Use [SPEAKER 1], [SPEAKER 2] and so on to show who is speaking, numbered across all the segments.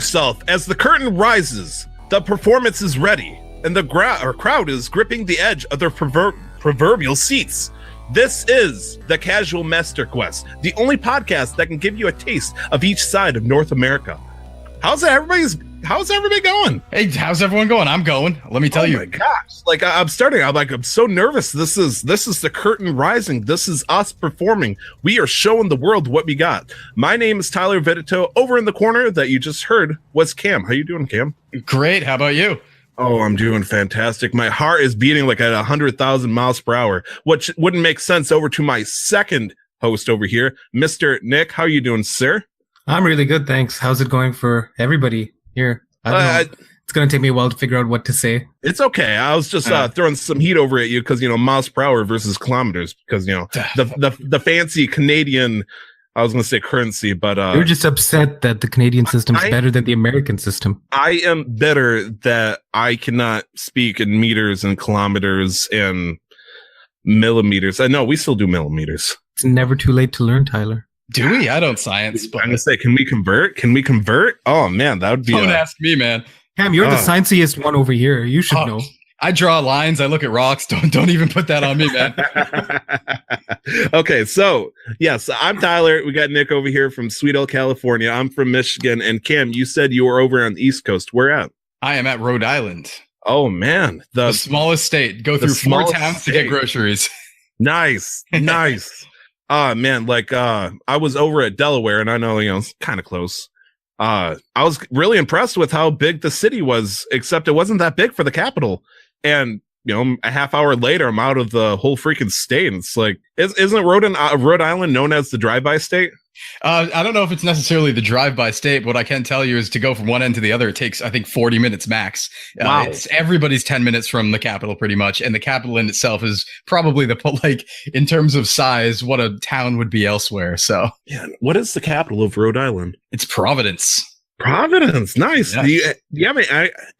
[SPEAKER 1] yourself as the curtain rises, the performance is ready, and the crowd is gripping the edge of their proverbial seats. This is the Casual Master Quest, the only podcast that can give you a taste of each side of North America. How's everybody going?
[SPEAKER 2] Hey, how's everyone going? I'm going. Let me tell you.
[SPEAKER 1] Oh my gosh! Like I'm so nervous. This is the curtain rising. This is us performing. We are showing the world what we got. My name is Tyler Vidito. Over in the corner that you just heard was Cam. How you doing, Cam?
[SPEAKER 2] Great. How about you?
[SPEAKER 1] Oh, I'm doing fantastic. My heart is beating like at 100,000 miles per hour, which wouldn't make sense. Over to my second host over here, Mr. Nick. How you doing, sir?
[SPEAKER 3] I'm really good, thanks. How's it going for everybody here? I don't know. It's going to take me a while to figure out what to say.
[SPEAKER 1] It's okay. I was just throwing some heat over at you because, miles per hour versus kilometers because, the fancy Canadian, I was going to say currency, but...
[SPEAKER 3] You're just upset that the Canadian system is better than the American system.
[SPEAKER 1] I am bitter that I cannot speak in meters and kilometers and millimeters. I know we still do millimeters.
[SPEAKER 3] It's never too late to learn, Tyler.
[SPEAKER 2] Do we? I don't science.
[SPEAKER 1] I'm going to say, can we convert? Oh, man, that would be...
[SPEAKER 2] Don't ask me, man.
[SPEAKER 3] Cam, you're the scienciest one over here. You should know.
[SPEAKER 2] I draw lines. I look at rocks. Don't even put that on me, man.
[SPEAKER 1] Okay, so yes, I'm Tyler. We got Nick over here from Sweet Old California. I'm from Michigan, and Cam, you said you were over on the East Coast. Where at?
[SPEAKER 2] I am at Rhode Island.
[SPEAKER 1] Oh man,
[SPEAKER 2] the smallest state. Go through 4 towns to get groceries.
[SPEAKER 1] Nice. Ah man, I was over at Delaware, and I know it's kind of close. I was really impressed with how big the city was, except it wasn't that big for the capital. And, a half hour later, I'm out of the whole freaking state. And it's like, isn't Rhode Island known as the drive-by state?
[SPEAKER 2] I don't know if it's necessarily the drive-by state, but what I can tell you is to go from one end to the other, it takes, I think, 40 minutes max.
[SPEAKER 1] Wow.
[SPEAKER 2] It's everybody's 10 minutes from the capital, pretty much. And the capital in itself is probably in terms of size, what a town would be elsewhere. So,
[SPEAKER 1] yeah. What is the capital of Rhode Island?
[SPEAKER 2] It's Providence.
[SPEAKER 1] Providence, nice.
[SPEAKER 2] Yes.
[SPEAKER 1] Do you have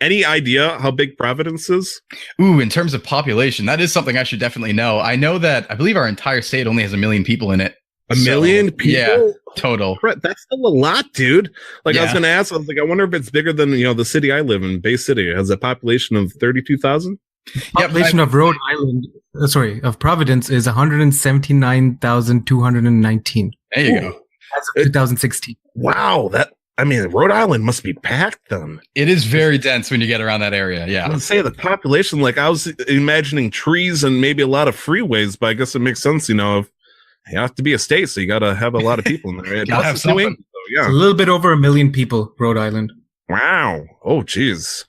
[SPEAKER 1] any idea how big Providence is?
[SPEAKER 2] Ooh, in terms of population, that is something I should definitely know. I know that I believe our entire state only has 1 million people in it.
[SPEAKER 1] A million people?
[SPEAKER 2] Yeah, total.
[SPEAKER 1] That's still a lot, dude. I was going to ask, I wonder if it's bigger than, the city I live in, Bay City. It has a population of 32,000?
[SPEAKER 3] Population of Rhode Island, of Providence is 179,219.
[SPEAKER 2] There you go.
[SPEAKER 3] As of 2016.
[SPEAKER 1] Wow, Rhode Island must be packed then.
[SPEAKER 2] It is very dense when you get around that area. Yeah.
[SPEAKER 1] I would say the population, I was imagining trees and maybe a lot of freeways, but I guess it makes sense, if you have to be a state, so you got to have a lot of people in there.
[SPEAKER 2] Gotta have something.
[SPEAKER 1] England,
[SPEAKER 3] It's a little bit over 1 million people, Rhode Island.
[SPEAKER 1] Wow. Oh, geez.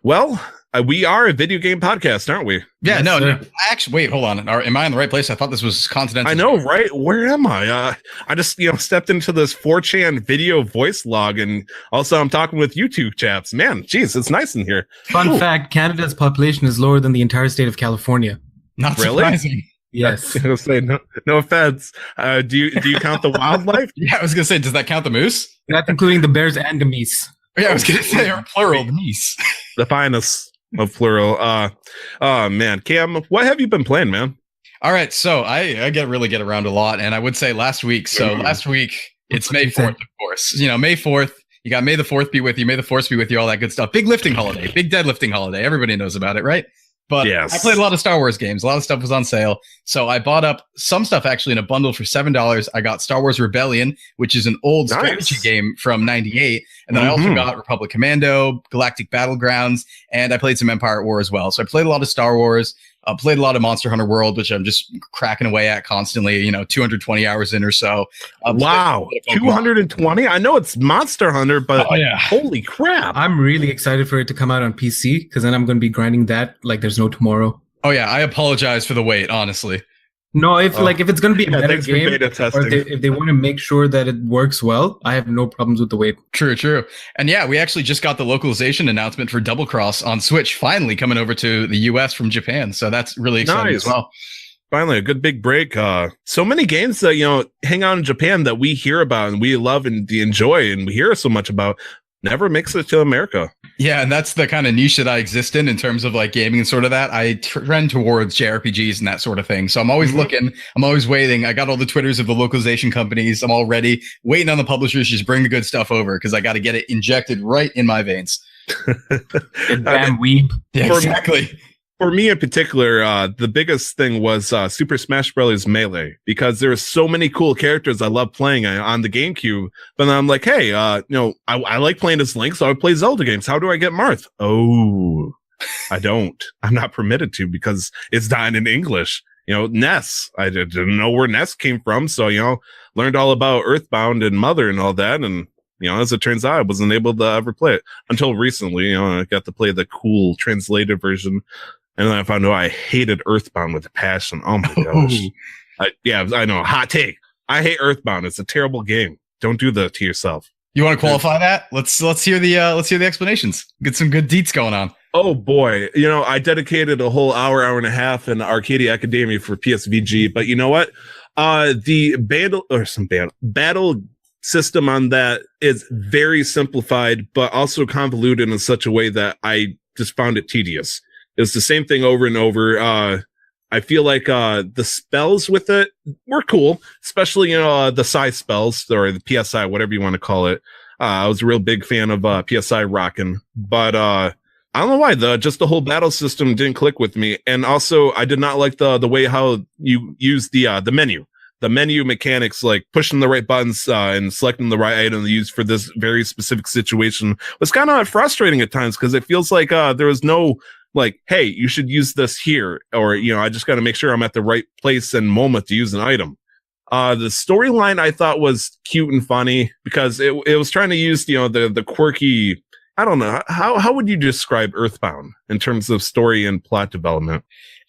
[SPEAKER 1] Well, we are a video game podcast, aren't we?
[SPEAKER 2] Yeah, no. Actually, wait, hold on. Am I in the right place? I thought this was Continental.
[SPEAKER 1] I know, right? Where am I? I just, stepped into this 4chan video voice log, and also I'm talking with you two chaps. Man, geez, it's nice in here.
[SPEAKER 3] Fun fact, Canada's population is lower than the entire state of California.
[SPEAKER 2] Not surprising.
[SPEAKER 3] Yes.
[SPEAKER 1] I was going to say, no offense. Do you count the wildlife?
[SPEAKER 2] Yeah, I was going to say, does that count the moose?
[SPEAKER 3] That's including the bears and the meese.
[SPEAKER 2] Yeah, I was going to say, or plural, the meese.
[SPEAKER 1] The finest of plural. Oh man, Cam, what have you been playing, man?
[SPEAKER 2] All right, so I get around a lot, and I would say last week. So last week it's May 4th, of course. May 4th. You got May the 4th be with you, May the 4th be with you, all that good stuff. Big lifting holiday, big deadlifting holiday. Everybody knows about it, right? But yes. I played a lot of Star Wars games. A lot of stuff was on sale. So I bought up some stuff actually in a bundle for $7. I got Star Wars Rebellion, which is an old strategy game from 98. And then I also got Republic Commando, Galactic Battlegrounds, and I played some Empire at War as well. So I played a lot of Star Wars, played a lot of Monster Hunter World, which I'm just cracking away at constantly, 220 hours in or so.
[SPEAKER 1] Wow, 220? I know it's Monster Hunter, but holy crap.
[SPEAKER 3] I'm really excited for it to come out on PC, because then I'm going to be grinding that like there's no tomorrow.
[SPEAKER 2] Oh yeah, I apologize for the wait, honestly.
[SPEAKER 3] No, if it's going to be a better game,
[SPEAKER 1] or
[SPEAKER 3] if they want to make sure that it works well, I have no problems with the wait.
[SPEAKER 2] True. And yeah, we actually just got the localization announcement for Double Cross on Switch, finally coming over to the US from Japan. So that's really exciting as well.
[SPEAKER 1] Finally, a good big break. So many games that, hang out in Japan that we hear about and we love and enjoy and we hear so much about never makes it to America.
[SPEAKER 2] Yeah, and that's the kind of niche that I exist in terms of like gaming and sort of that. I trend towards JRPGs and that sort of thing. So I'm always looking, I'm always waiting. I got all the Twitters of the localization companies. I'm all ready, waiting on the publishers to just bring the good stuff over because I got to get it injected right in my veins.
[SPEAKER 3] Damn weeb.
[SPEAKER 2] Yeah, exactly.
[SPEAKER 1] For me in particular, the biggest thing was Super Smash Bros. Melee, because there were so many cool characters I love playing on the GameCube. But then I'm like, hey, I like playing as Link, so I play Zelda games. How do I get Marth? Oh, I don't. I'm not permitted to because it's not in English. Ness. I didn't know where Ness came from, so learned all about Earthbound and Mother and all that, and as it turns out, I wasn't able to ever play it until recently. I got to play the cool translated version. And then I found out I hated Earthbound with a passion. Oh my gosh. I know. Hot take. I hate Earthbound. It's a terrible game. Don't do that to yourself.
[SPEAKER 2] You want to qualify that? Let's hear the explanations. Get some good deets going on.
[SPEAKER 1] Oh boy. I dedicated a whole hour and a half in Arcadia Academia for PSVG, but you know what? The battle system on that is very simplified, but also convoluted in such a way that I just found it tedious. It's the same thing over and over. I feel like the spells with it were cool, especially the Psi spells or the PSI, whatever you want to call it. I was a real big fan of PSI rockin', but I don't know why just the whole battle system didn't click with me. And also, I did not like the way how you use the menu. The menu mechanics, like pushing the right buttons and selecting the right item to use for this very specific situation, was kind of frustrating at times because it feels like there was no like, hey, you should use this here, or I just got to make sure I'm at the right place and moment to use an item. The storyline I thought was cute and funny because it was trying to use the quirky. I don't know how would you describe Earthbound in terms of story and plot development.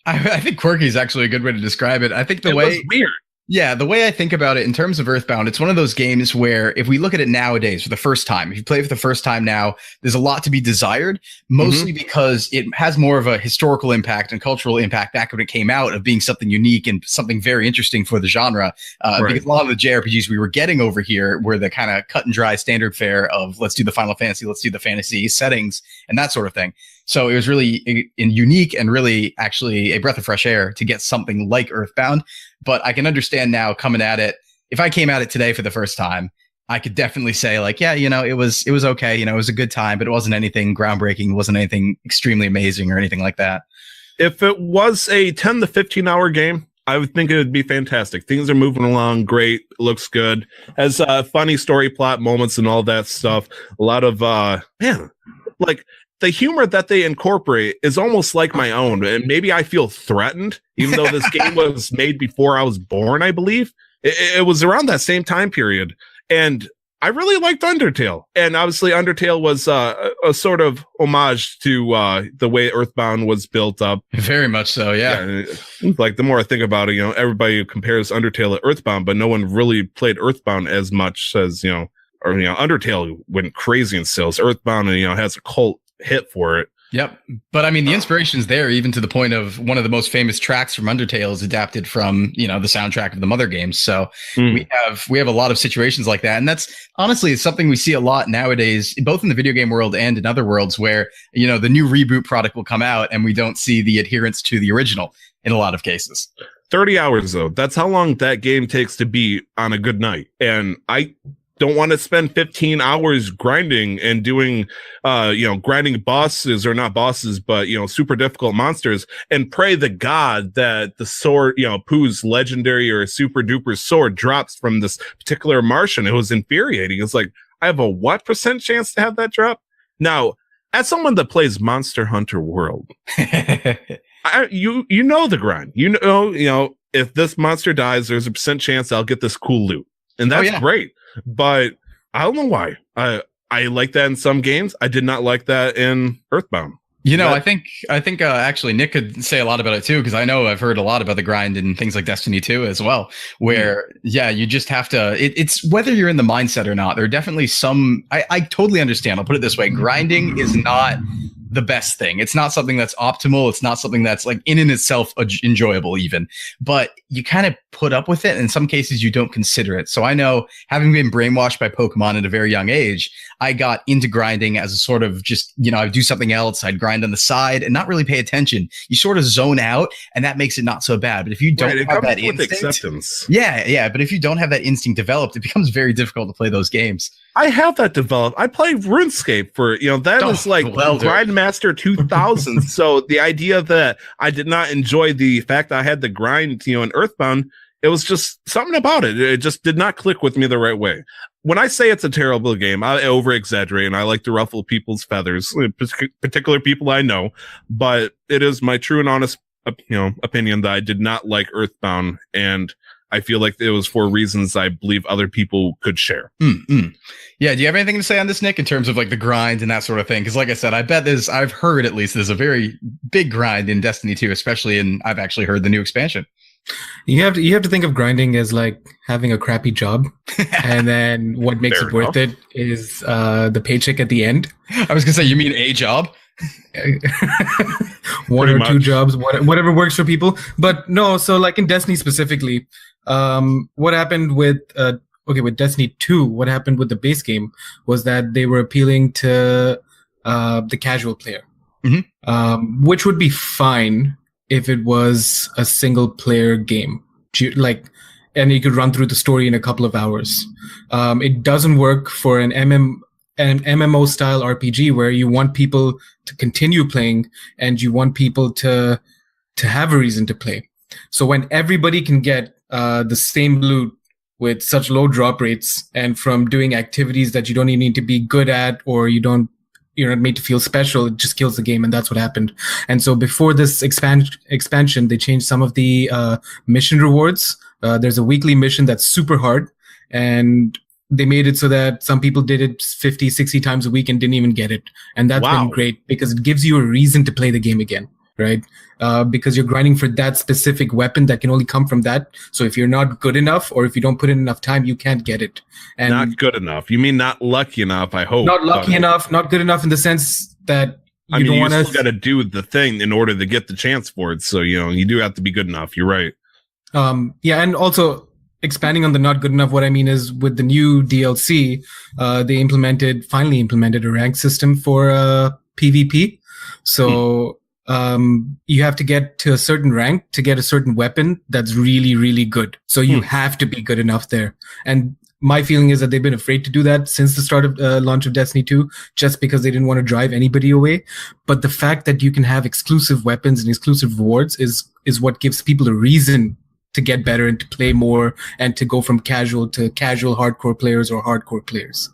[SPEAKER 2] I think quirky is actually a good way to describe it. I think it was
[SPEAKER 1] weird.
[SPEAKER 2] Yeah, the way I think about it in terms of Earthbound, it's one of those games where if we look at it nowadays for the first time, if you play it for the first time now, there's a lot to be desired, mostly because it has more of a historical impact and cultural impact back when it came out of being something unique and something very interesting for the genre. Right. Because a lot of the JRPGs we were getting over here were the kind of cut and dry standard fare of let's do the Final Fantasy, let's do the fantasy settings and that sort of thing. So it was really unique and really actually a breath of fresh air to get something like Earthbound. But I can understand now coming at it. If I came at it today for the first time, I could definitely say like, yeah, it was okay. It was a good time, but it wasn't anything groundbreaking. It wasn't anything extremely amazing or anything like that.
[SPEAKER 1] If it was a 10 to 15 hour game, I would think it would be fantastic. Things are moving along great. Looks good. Has funny story plot moments and all that stuff. A lot of, the humor that they incorporate is almost like my own, and maybe I feel threatened, even though this game was made before I was born, I believe. It was around that same time period, and I really liked Undertale. And obviously, Undertale was a sort of homage to the way Earthbound was built up.
[SPEAKER 2] Very much so, yeah.
[SPEAKER 1] Like, the more I think about it, everybody compares Undertale to Earthbound, but no one really played Earthbound as much as, Undertale went crazy in sales. Earthbound, has a cult hit for it.
[SPEAKER 2] Yep. But I mean, the inspiration's there, even to the point of one of the most famous tracks from Undertale is adapted from, the soundtrack of the Mother games. So we have a lot of situations like that. And that's honestly something we see a lot nowadays, both in the video game world and in other worlds where, the new reboot product will come out and we don't see the adherence to the original in a lot of cases.
[SPEAKER 1] 30 hours though. That's how long that game takes to beat on a good night. And I don't want to spend 15 hours grinding and doing, grinding bosses or not bosses, but, super difficult monsters and pray to God that the sword, Pooh's legendary or super duper sword drops from this particular Martian. It was infuriating. It's like, I have a what % chance to have that drop? Now, as someone that plays Monster Hunter World, you know the grind, if this monster dies, there's a % chance I'll get this cool loot. And that's great. But I don't know why. I like that in some games. I did not like that in Earthbound.
[SPEAKER 2] I think actually Nick could say a lot about it too, because I know I've heard a lot about the grind and things like Destiny 2 as well, where you just have to. It's whether you're in the mindset or not. There are definitely some. I totally understand. I'll put it this way: grinding is not the best thing. It's not something that's optimal. It's not something that's like in itself enjoyable even, but you kind of put up with it. In some cases, you don't consider it. So I know, having been brainwashed by Pokemon at a very young age, I got into grinding as a sort of just, I'd do something else. I'd grind on the side and not really pay attention. You sort of zone out, and that makes it not so bad. But if you don't have that instinct, acceptance. Yeah. But if you don't have that instinct developed, it becomes very difficult to play those games.
[SPEAKER 1] I have that developed. I play RuneScape for, that was like Grindmaster 2000. So the idea that I did not enjoy the fact that I had to grind, in Earthbound, it was just something about it. It just did not click with me the right way. When I say it's a terrible game, I over exaggerate and I like to ruffle people's feathers, particular people I know, but it is my true and honest, opinion that I did not like Earthbound, and I feel like it was for reasons I believe other people could share.
[SPEAKER 2] Mm-hmm. Yeah. Do you have anything to say on this, Nick, in terms of like the grind and that sort of thing? Because like I said, I bet I've heard at least there's a very big grind in Destiny 2, especially I've actually heard the new expansion.
[SPEAKER 3] You have to think of grinding as like having a crappy job, and then what makes it worth it is the paycheck at the end.
[SPEAKER 2] I was gonna say, you mean a job?
[SPEAKER 3] One or two jobs, whatever works for people. But no, so like in Destiny specifically, what happened with Destiny 2, what happened with the base game was that they were appealing to the casual player, which would be fine if it was a single player game, and you could run through the story in a couple of hours. It doesn't work for an MMO style RPG where you want people to continue playing and you want people to have a reason to play. So when everybody can get the same loot with such low drop rates, and from doing activities that you don't even need to be good at, or you're not made to feel special, it just kills the game, and that's what happened. And so before this expansion, they changed some of the mission rewards. There's a weekly mission that's super hard, and they made it so that some people did it 50, 60 times a week and didn't even get it. And that's been great because it gives you a reason to play the game again, right? Because you're grinding for that specific weapon that can only come from that. So if you're not good enough, or if you don't put in enough time, you can't get it. And
[SPEAKER 1] not good enough. You mean not lucky enough, I hope.
[SPEAKER 3] Not lucky enough, not good enough in the sense that
[SPEAKER 1] you still got to do the thing in order to get the chance for it. So, you do have to be good enough. You're right.
[SPEAKER 3] Yeah. And also, expanding on the not good enough, what I mean is with the new DLC, they finally implemented a rank system for PvP. So you have to get to a certain rank to get a certain weapon that's really, really good. So you have to be good enough there. And my feeling is that they've been afraid to do that since the start of launch of Destiny 2, just because they didn't want to drive anybody away. But the fact that you can have exclusive weapons and exclusive rewards is what gives people a reason to get better and to play more and to go from casual to casual hardcore players or hardcore players.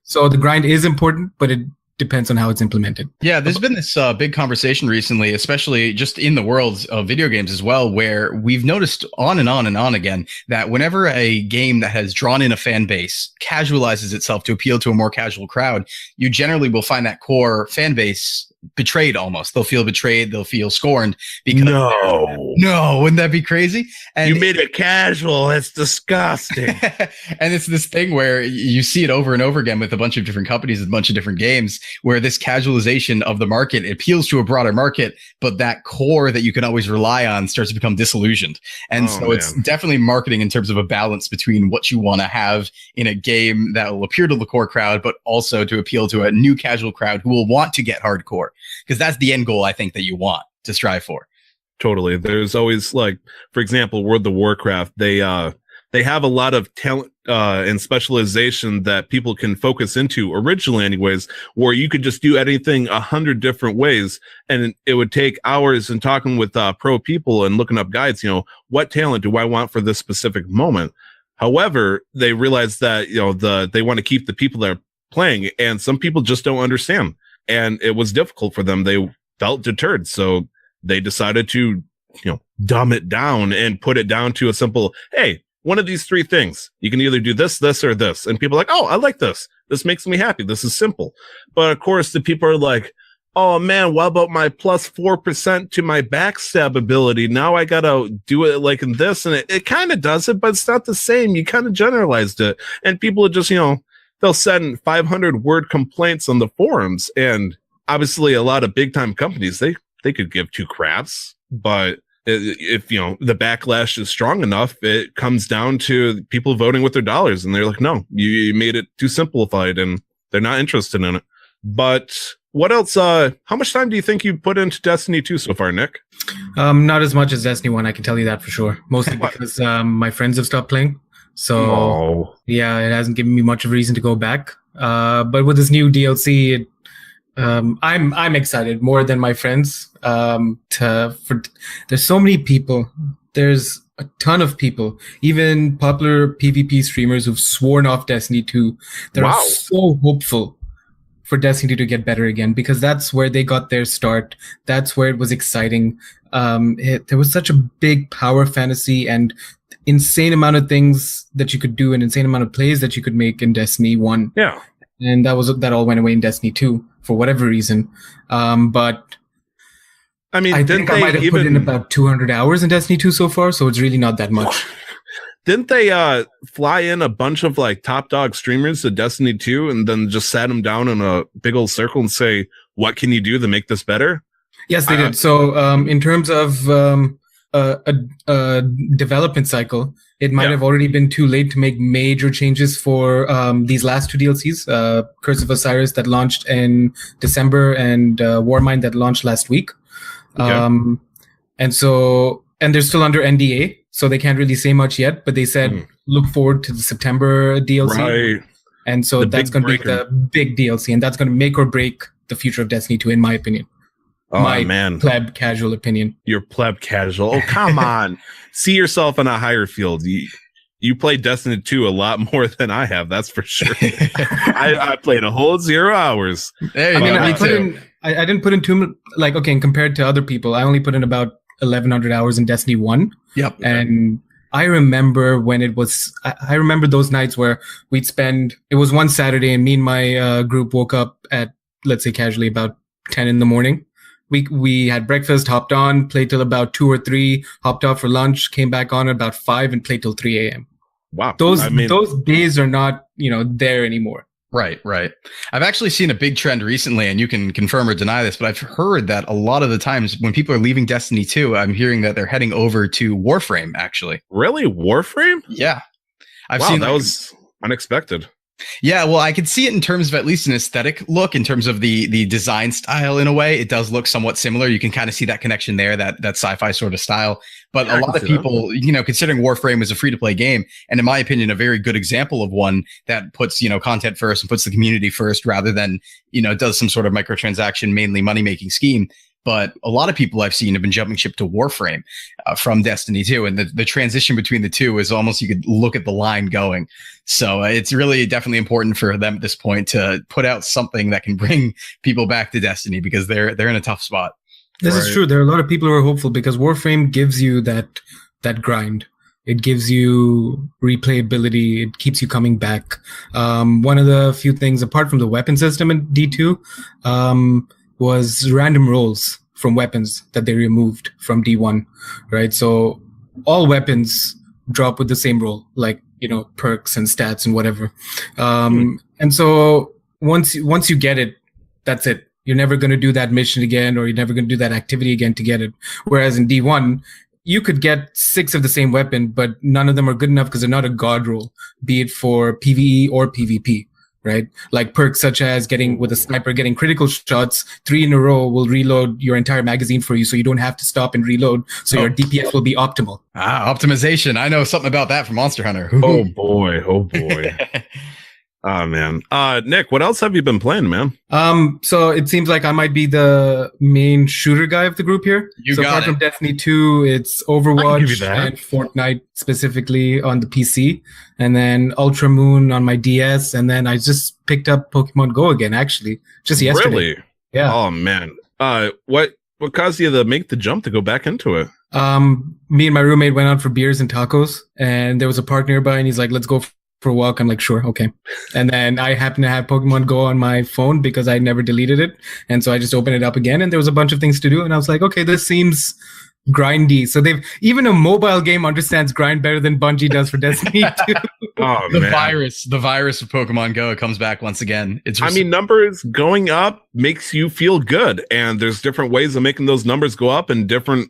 [SPEAKER 3] So the grind is important, but it depends on how it's implemented.
[SPEAKER 2] Yeah, there's been this big conversation recently, especially just in the world of video games as well, where we've noticed on and on and on again that whenever a game that has drawn in a fan base casualizes itself to appeal to a more casual crowd, you generally will find that core fan base betrayed almost. They'll feel betrayed. They'll feel scorned. Because no, wouldn't that be crazy? And
[SPEAKER 1] you made it casual. It's disgusting.
[SPEAKER 2] And it's this thing where you see it over and over again with a bunch of different companies, a bunch of different games, where this casualization of the market appeals to a broader market, but that core that you can always rely on starts to become disillusioned. And it's definitely marketing in terms of a balance between what you want to have in a game that will appeal to the core crowd, but also to appeal to a new casual crowd who will want to get hardcore. Because that's the end goal, I think, that you want to strive for.
[SPEAKER 1] Totally. There's always, like, for example, World of Warcraft, they have a lot of talent and specialization that people can focus into originally anyways, where you could just do anything 100 different ways. And it would take hours and talking with pro people and looking up guides, what talent do I want for this specific moment? However, they realize that, they want to keep the people that are playing, and some people just don't understand. And it was difficult for them. They felt deterred. So they decided to, dumb it down and put it down to a simple, hey, one of these three things. You can either do this, this, or this. And people are like, oh, I like this. This makes me happy. This is simple. But of course, the people are like, oh man, what about my plus 4% to my backstab ability? Now I got to do it like in this. And it kind of does it, but it's not the same. You kind of generalized it. And people are just, they'll send 500 word complaints on the forums, and obviously a lot of big time companies, they could give two craps, but if the backlash is strong enough, it comes down to people voting with their dollars, and they're like, no, you made it too simplified, and they're not interested in it. But what else? How much time do you think you put into Destiny 2 so far, Nick?
[SPEAKER 3] Not as much as Destiny 1, I can tell you that for sure. Mostly because my friends have stopped playing. So yeah, it hasn't given me much of a reason to go back. But with this new DLC, I'm excited more than my friends. There's so many people. There's a ton of people, even popular PvP streamers who've sworn off Destiny 2. They're so hopeful for Destiny to get better again, because that's where they got their start. That's where it was exciting. There was such a big power fantasy and insane amount of things that you could do, an insane amount of plays that you could make in Destiny 1.
[SPEAKER 1] Yeah.
[SPEAKER 3] And that all went away in Destiny 2 for whatever reason. But
[SPEAKER 1] I mean,
[SPEAKER 3] I think I might have put in about 200 hours in Destiny 2 so far, so it's really not that much.
[SPEAKER 1] Didn't they fly in a bunch of like top dog streamers to Destiny 2 and then just sat them down in a big old circle and say, what can you do to make this better?
[SPEAKER 3] Yes, they did. So in terms of a development cycle, it might have already been too late to make major changes for these last two DLCs, Curse of Osiris that launched in December and Warmind that launched last week. And they're still under NDA, so they can't really say much yet, but they said look forward to the September DLC.
[SPEAKER 1] Right.
[SPEAKER 3] And so that's going to be the big DLC, and that's going to make or break the future of Destiny 2, in my opinion.
[SPEAKER 1] Oh,
[SPEAKER 3] my
[SPEAKER 1] man.
[SPEAKER 3] pleb casual opinion.
[SPEAKER 1] Your pleb casual. Oh, come on. See yourself on a higher field. You played Destiny 2 a lot more than I have, that's for sure. I played a whole 0 hours.
[SPEAKER 2] There you go.
[SPEAKER 3] I didn't put in too much, like, okay, compared to other people, I only put in about 1,100 hours in Destiny 1.
[SPEAKER 2] Yep.
[SPEAKER 3] And I remember when it was, I remember those nights where it was one Saturday and me and my group woke up at, let's say casually, about 10 in the morning. We had breakfast, hopped on, played till about 2 or 3, hopped off for lunch, came back on at about 5 and played till 3 a.m.
[SPEAKER 1] Wow.
[SPEAKER 3] Those days are not, there anymore.
[SPEAKER 2] Right. I've actually seen a big trend recently, and you can confirm or deny this, but I've heard that a lot of the times when people are leaving Destiny 2, I'm hearing that they're heading over to Warframe, actually.
[SPEAKER 1] Really? Warframe?
[SPEAKER 2] Yeah.
[SPEAKER 1] I've seen that was unexpected.
[SPEAKER 2] Yeah, well, I could see it in terms of at least an aesthetic look, in terms of the design style. In a way, it does look somewhat similar. You can kind of see that connection there, that sci-fi sort of style. But a lot of people, considering Warframe was a free-to-play game, and in my opinion, a very good example of one that puts, content first and puts the community first, rather than, does some sort of microtransaction, mainly money-making scheme. But a lot of people I've seen have been jumping ship to Warframe from Destiny 2. And the transition between the two is almost, you could look at the line going. So it's really definitely important for them at this point to put out something that can bring people back to Destiny, because they're in a tough spot.
[SPEAKER 3] This is true. There are a lot of people who are hopeful because Warframe gives you that grind. It gives you replayability. It keeps you coming back. One of the few things, apart from the weapon system in D2, was random rolls from weapons that they removed from D1, right? So all weapons drop with the same roll, like, perks and stats and whatever. And so once you get it, that's it. You're never going to do that mission again, or you're never going to do that activity again to get it. Whereas in D1, you could get 6 of the same weapon, but none of them are good enough because they're not a god roll, be it for PvE or PvP. Right? Like perks such as with a sniper, getting critical shots 3 in a row will reload your entire magazine for you, so you don't have to stop and reload. So your DPS will be optimal.
[SPEAKER 2] Optimization. I know something about that from Monster Hunter.
[SPEAKER 1] Oh boy. Oh man. Nick, what else have you been playing, man?
[SPEAKER 3] So it seems like I might be the main shooter guy of the group here. Apart from Destiny 2, it's Overwatch and Fortnite specifically on the PC, and then Ultra Moon on my DS, and then I just picked up Pokemon Go again, actually, just yesterday.
[SPEAKER 1] Really?
[SPEAKER 3] Yeah.
[SPEAKER 1] Oh man. What caused you to make the jump to go back into it?
[SPEAKER 3] Me and my roommate went out for beers and tacos, and there was a park nearby, and he's like, let's go for a walk. I'm like, sure, okay. And then I happened to have Pokemon Go on my phone because I never deleted it. And so I just opened it up again, and there was a bunch of things to do. And I was like, okay, this seems grindy. So even a mobile game understands grind better than Bungie does for Destiny 2.
[SPEAKER 1] Oh,
[SPEAKER 2] the
[SPEAKER 1] man.
[SPEAKER 2] virus of Pokemon Go comes back once again.
[SPEAKER 1] I mean, numbers going up makes you feel good, and there's different ways of making those numbers go up and different,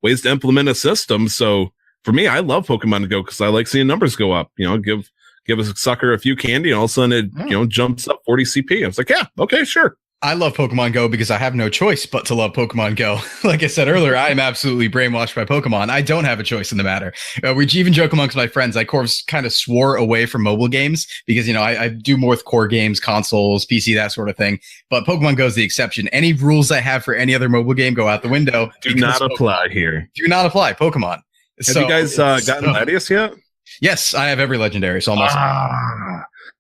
[SPEAKER 1] ways to implement a system. So for me, I love Pokemon Go because I like seeing numbers go up. Give a sucker a few candy, and all of a sudden it jumps up 40 CP. It's like, yeah, okay, sure.
[SPEAKER 2] I love Pokemon Go because I have no choice but to love Pokemon Go. Like I said earlier, I am absolutely brainwashed by Pokemon. I don't have a choice in the matter. We even joke amongst my friends. I kind of swore away from mobile games because, I do more with core games, consoles, PC, that sort of thing. But Pokemon Go is the exception. Any rules I have for any other mobile game go out the window.
[SPEAKER 1] Do not apply here.
[SPEAKER 2] Do not apply. Pokemon.
[SPEAKER 1] Have you guys gotten Latios yet?
[SPEAKER 2] Yes, I have every legendary. So almost.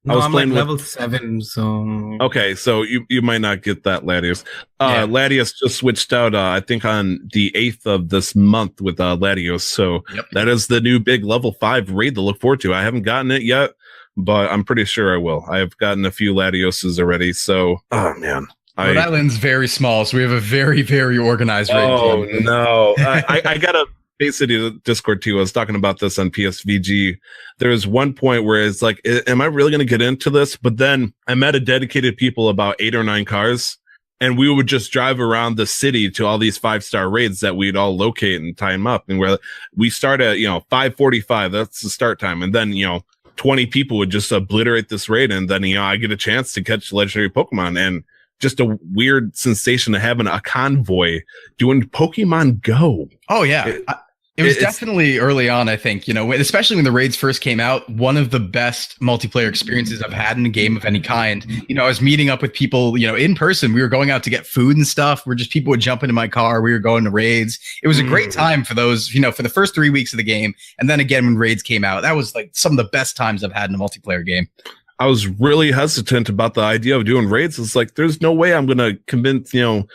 [SPEAKER 3] No,
[SPEAKER 1] I was
[SPEAKER 3] I'm
[SPEAKER 1] playing
[SPEAKER 3] like
[SPEAKER 1] with-
[SPEAKER 3] level 7, so
[SPEAKER 1] Okay, so you might not get that Latios. Latios just switched out, I think, on the 8th of this month with Latios. So that is the new big level 5 raid to look forward to. I haven't gotten it yet, but I'm pretty sure I will. I've gotten a few Latioses already. So, oh man.
[SPEAKER 2] Well, that land's very small, so we have a very, very organized raid.
[SPEAKER 1] Oh no. I got a basically Discord too. I was talking about this on PSVG. There was one point where it's like, am I really going to get into this? But then I met a dedicated people, about 8 or 9 cars, and we would just drive around the city to all these 5-star raids that we'd all locate and time up. And where we start at, 5:45, that's the start time. And then, 20 people would just obliterate this raid. And then, I get a chance to catch legendary Pokemon, and just a weird sensation of having a convoy doing Pokemon Go.
[SPEAKER 2] Oh yeah. It was definitely early on, I think, especially when the raids first came out, one of the best multiplayer experiences I've had in a game of any kind. I was meeting up with people, in person. We were going out to get food and stuff. People would jump into my car. We were going to raids. It was a great time for those, for the first 3 weeks of the game. And then again, when raids came out, that was like some of the best times I've had in a multiplayer game.
[SPEAKER 1] I was really hesitant about the idea of doing raids. It's like, there's no way I'm going to convince, 4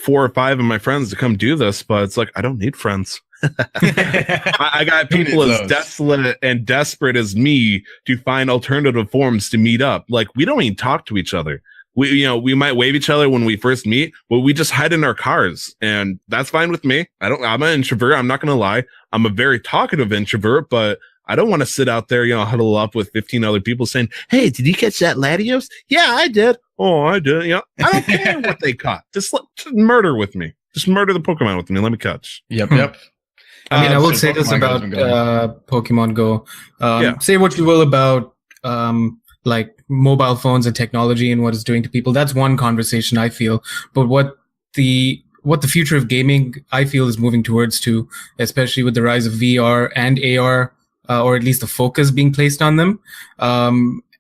[SPEAKER 1] or 5 of my friends to come do this, but it's like, I don't need friends. I got people as desolate and desperate as me to find alternative forms to meet up. Like, we don't even talk to each other. We might wave each other when we first meet, but we just hide in our cars, and that's fine with me. I'm an introvert. I'm not going to lie. I'm a very talkative introvert, but I don't want to sit out there, huddle up with 15 other people saying, "Hey, did you catch that Latios?" "Yeah, I did." "Oh, I did." I don't care what they caught. Just murder with me. Just murder the Pokemon with me. Let me catch.
[SPEAKER 2] Yep.
[SPEAKER 3] I mean, I will say this about Pokemon Go. Say what you will about like mobile phones and technology and what it's doing to people. That's one conversation, I feel. But what the future of gaming, I feel, is moving towards too, especially with the rise of VR and AR, or at least the focus being placed on them.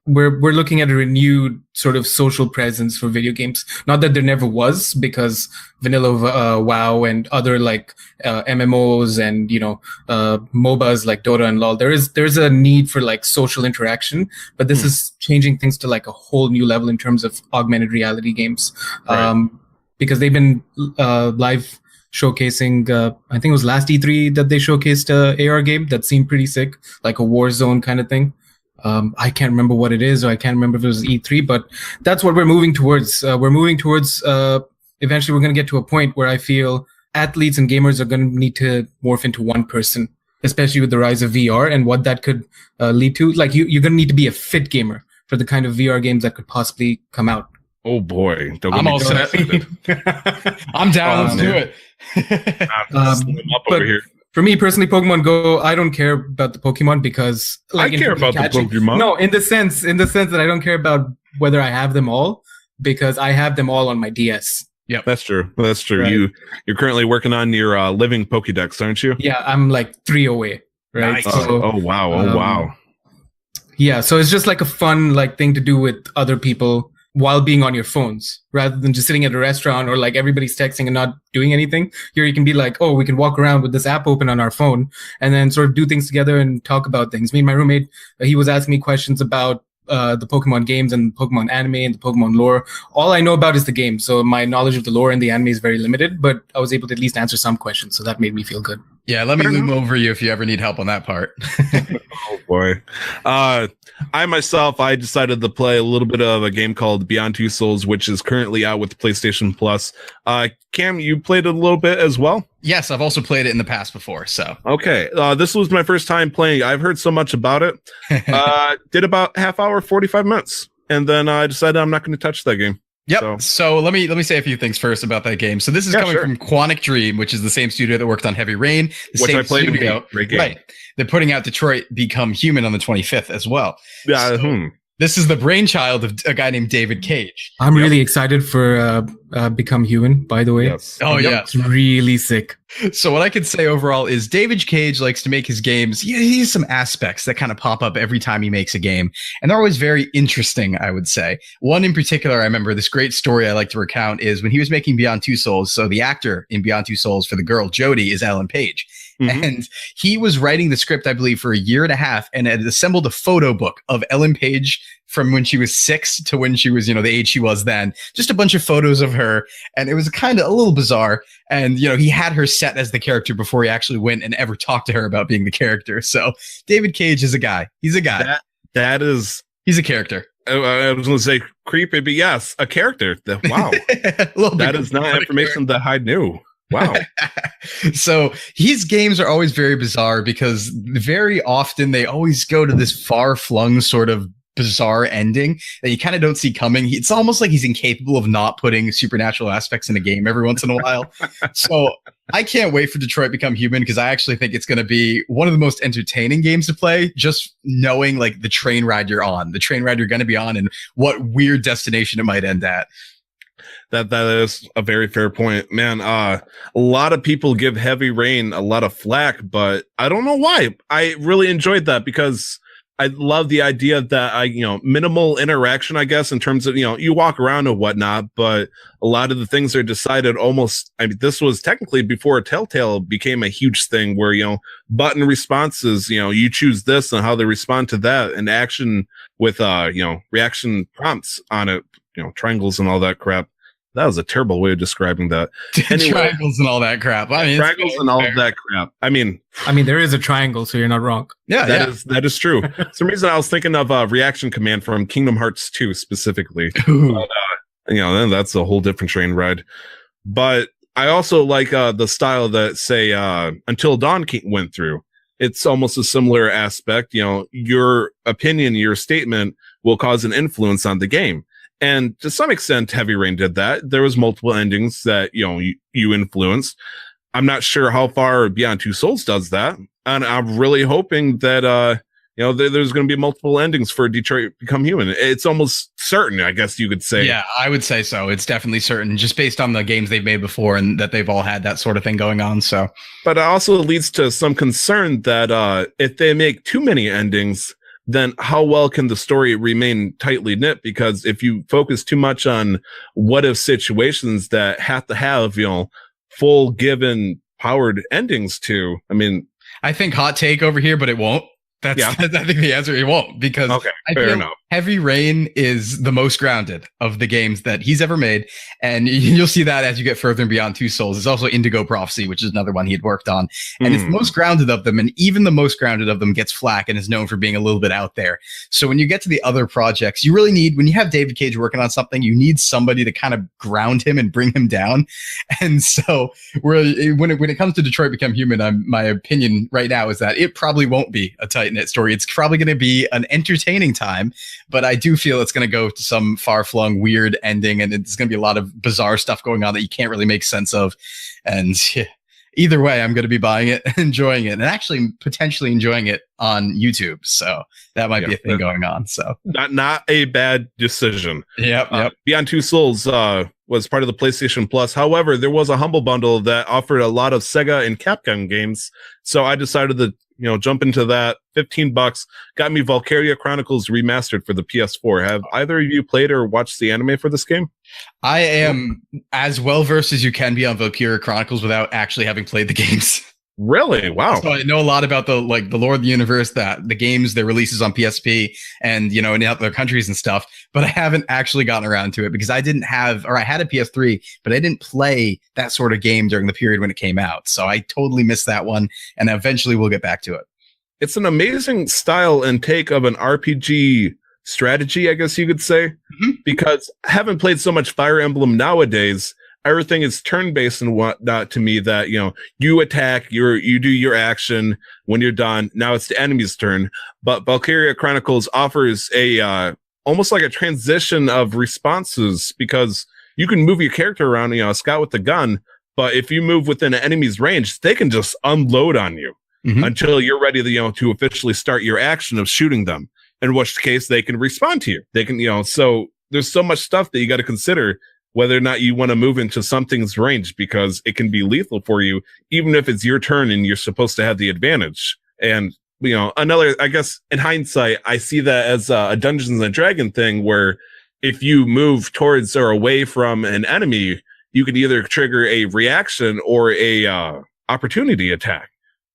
[SPEAKER 3] We're looking at a renewed sort of social presence for video games. Not that there never was, because vanilla WoW and other like MMOs and MOBAs like Dota and LoL, there's a need for like social interaction, but this is changing things to like a whole new level in terms of augmented reality games. Right. Because they've been live showcasing, I think it was last E3 that they showcased a AR game that seemed pretty sick, like a Warzone kind of thing. I can't remember what it is, or I can't remember if it was E3, but that's what we're moving towards. We're moving towards, eventually we're going to get to a point where I feel athletes and gamers are going to need to morph into one person, especially with the rise of VR and what that could lead to. Like you're going to need to be a fit gamer for the kind of VR games that could possibly come out.
[SPEAKER 1] Oh boy.
[SPEAKER 2] I'm all set. I'm down. Let's do it.
[SPEAKER 1] Up over here.
[SPEAKER 3] For me personally, Pokemon Go, I don't care about the Pokemon because
[SPEAKER 1] I care about the Pokemon.
[SPEAKER 3] No, in the sense that I don't care about whether I have them all, because I have them all on my DS.
[SPEAKER 1] Yeah, that's true. That's true.
[SPEAKER 3] Right.
[SPEAKER 1] You're currently working on your living Pokédex, aren't you?
[SPEAKER 3] Yeah, I'm like 3 away. Right.
[SPEAKER 1] Nice.
[SPEAKER 3] So,
[SPEAKER 1] oh wow. Oh wow.
[SPEAKER 3] Yeah, so it's just like a fun like thing to do with other people while being on your phones, rather than just sitting at a restaurant or like everybody's texting and not doing anything. Here you can be like, oh, we can walk around with this app open on our phone and then sort of do things together and talk about things. Me and my roommate, he was asking me questions about the Pokemon games and Pokemon anime and the Pokemon lore. All I know about is the game, so my knowledge of the lore and the anime is very limited, but I was able to at least answer some questions, so that made me feel good.
[SPEAKER 2] Yeah, let me loom over you if you ever need help on that part.
[SPEAKER 1] Oh boy. I myself, I decided to play a little bit of a game called Beyond Two Souls, which is currently out with PlayStation Plus. Cam, you played it a little bit as well?
[SPEAKER 2] Yes, I've also played it in the past before. So
[SPEAKER 1] okay, this was my first time playing. I've heard so much about it. Did about half hour, 45 minutes, and then I decided I'm not going to touch that game.
[SPEAKER 2] Yep. So let me say a few things first about that game. So this is coming from Quantic Dream, which is the same studio that worked on Heavy Rain.
[SPEAKER 1] Which I played studio, great game.
[SPEAKER 2] Right. They're putting out Detroit Become Human on the 25th as well.
[SPEAKER 1] Yeah.
[SPEAKER 2] So this is the brainchild of a guy named David Cage.
[SPEAKER 3] I'm really excited for Become Human, by the way.
[SPEAKER 1] Yes.
[SPEAKER 2] Oh, yeah.
[SPEAKER 3] It's really sick.
[SPEAKER 2] So what I could say overall is David Cage likes to make his games. He has some aspects that kind of pop up every time he makes a game. And they're always very interesting, I would say. One in particular, I remember this great story I like to recount is when he was making Beyond Two Souls. So the actor in Beyond Two Souls for the girl, Jodie, is Ellen Page. And he was writing the script, I believe, for a year and a half and had assembled a photo book of Ellen Page from when she was 6 to when she was, the age she was then. Just a bunch of photos of her. And it was kind of a little bizarre. And, he had her set as the character before he actually went and ever talked to her about being the character. So David Cage is a guy. He's a guy.
[SPEAKER 1] That is...
[SPEAKER 2] He's a character.
[SPEAKER 1] I was going to say creepy, but yes, a character. Wow. That is not information that I knew. Wow.
[SPEAKER 2] So his games are always very bizarre because very often they always go to this far-flung sort of bizarre ending that you kind of don't see coming. It's almost like he's incapable of not putting supernatural aspects in a game every once in a while. So I can't wait for Detroit Become Human because I actually think it's going to be one of the most entertaining games to play, just knowing like the train ride you're on, the train ride you're going to be on, and what weird destination it might end at.
[SPEAKER 1] That is a very fair point, man. A lot of people give Heavy Rain a lot of flack, but I don't know why. I really enjoyed that because I love the idea that minimal interaction, I guess, in terms of, you walk around and whatnot, but a lot of the things are decided almost, this was technically before Telltale became a huge thing where, button responses, you choose this and how they respond to that, and action with, reaction prompts on it, triangles and all that crap. That was a terrible way of describing that.
[SPEAKER 2] Anyway, triangles and all that crap.
[SPEAKER 1] Triangles and all of that crap. I mean,
[SPEAKER 3] there is a triangle, so you're not wrong.
[SPEAKER 2] Yeah,
[SPEAKER 1] that is true. For some reason, I was thinking of a reaction command from Kingdom Hearts 2 specifically. But, then that's a whole different train ride. But I also like the style that, say, Until Dawn went through. It's almost a similar aspect. Your opinion, your statement will cause an influence on the game. And to some extent, Heavy Rain did that. There was multiple endings that, you influenced. I'm not sure how far Beyond Two Souls does that. And I'm really hoping that, there's going to be multiple endings for Detroit Become Human. It's almost certain, I guess you could say.
[SPEAKER 2] Yeah, I would say so. It's definitely certain just based on the games they've made before and that they've all had that sort of thing going on. So,
[SPEAKER 1] but it also leads to some concern that, if they make too many endings, then how well can the story remain tightly knit? Because if you focus too much on what if situations that have to have, full given powered endings to,
[SPEAKER 2] I think hot take over here, but it won't. I think the answer, it won't, because I feel Heavy Rain is the most grounded of the games that he's ever made. And you'll see that as you get further and Beyond Two Souls. There's also Indigo Prophecy, which is another one he had worked on. And it's the most grounded of them. And even the most grounded of them gets flack and is known for being a little bit out there. So when you get to the other projects, you really need, when you have David Cage working on something, you need somebody to kind of ground him and bring him down. And so when it comes to Detroit Become Human, my opinion right now is that it probably won't be a tight knit story. It's probably going to be an entertaining time, but I do feel it's going to go to some far-flung weird ending, and it's going to be a lot of bizarre stuff going on that you can't really make sense of. And either way, I'm going to be buying it, enjoying it, and actually potentially enjoying it on YouTube. So that might be a thing going on. So
[SPEAKER 1] not a bad decision.
[SPEAKER 2] Yep.
[SPEAKER 1] Beyond Two Souls was part of the PlayStation Plus. However, there was a Humble Bundle that offered a lot of Sega and Capcom games. So I decided to jump into that. $15 got me Valkyria Chronicles Remastered for the PS4. Have either of you played or watched the anime for this game?
[SPEAKER 2] I am as well versed as you can be on Valkyria Chronicles without actually having played the games.
[SPEAKER 1] Really? Wow.
[SPEAKER 2] So I know a lot about the lore of the universe, that the games, their releases on PSP and, in other countries and stuff, but I haven't actually gotten around to it because I had a PS3, but I didn't play that sort of game during the period when it came out. So I totally missed that one, and eventually we'll get back to it.
[SPEAKER 1] it's an amazing style and take of an RPG strategy, I guess you could say, because having played so much Fire Emblem nowadays, everything is turn-based and whatnot to me that, you attack, you do your action. When you're done, now it's the enemy's turn. But Valkyria Chronicles offers a, almost like a transition of responses, because you can move your character around, a scout with the gun, but if you move within an enemy's range, they can just unload on you until you're ready to, to officially start your action of shooting them, in which case they can respond to you. They can, so there's so much stuff that you got to consider whether or not you want to move into something's range, because it can be lethal for you, even if it's your turn and you're supposed to have the advantage. And, another, I guess in hindsight, I see that as a Dungeons and Dragon thing, where if you move towards or away from an enemy, you can either trigger a reaction or a opportunity attack.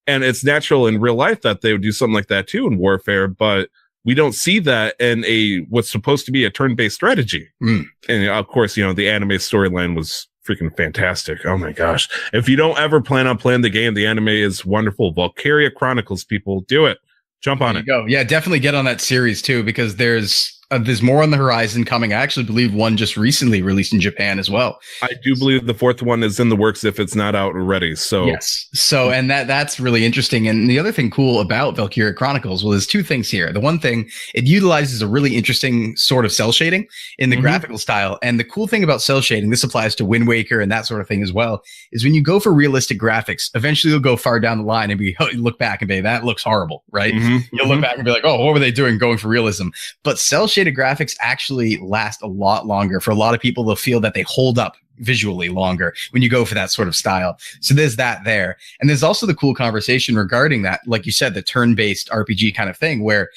[SPEAKER 1] And it's natural in real life that they would do something like that too in Warfare, but we don't see that in what's supposed to be a turn-based strategy. And of course, the anime storyline was freaking fantastic. Oh my gosh. If you don't ever plan on playing the game, the anime is wonderful. Valkyria Chronicles, people, do it. Jump on it.
[SPEAKER 2] Go. Yeah, definitely get on that series too, because there's more on the horizon coming. I actually believe one just recently released in Japan as well.
[SPEAKER 1] I do believe the fourth one is in the works if it's not out already. So
[SPEAKER 2] yes. So, and that's really interesting. And the other thing cool about Valkyria Chronicles, well, there's two things here. The one thing, it utilizes a really interesting sort of cell shading in the graphical style. And the cool thing about cell shading, this applies to Wind Waker and that sort of thing as well, is when you go for realistic graphics, eventually you'll go far down the line and look back and be, that looks horrible, right? You'll look back and be like, oh, what were they doing going for realism? But cell shaded graphics actually last a lot longer. For a lot of people, they'll feel that they hold up visually longer when you go for that sort of style. So there's that there. And there's also the cool conversation regarding that, like you said, the turn-based RPG kind of thing, where,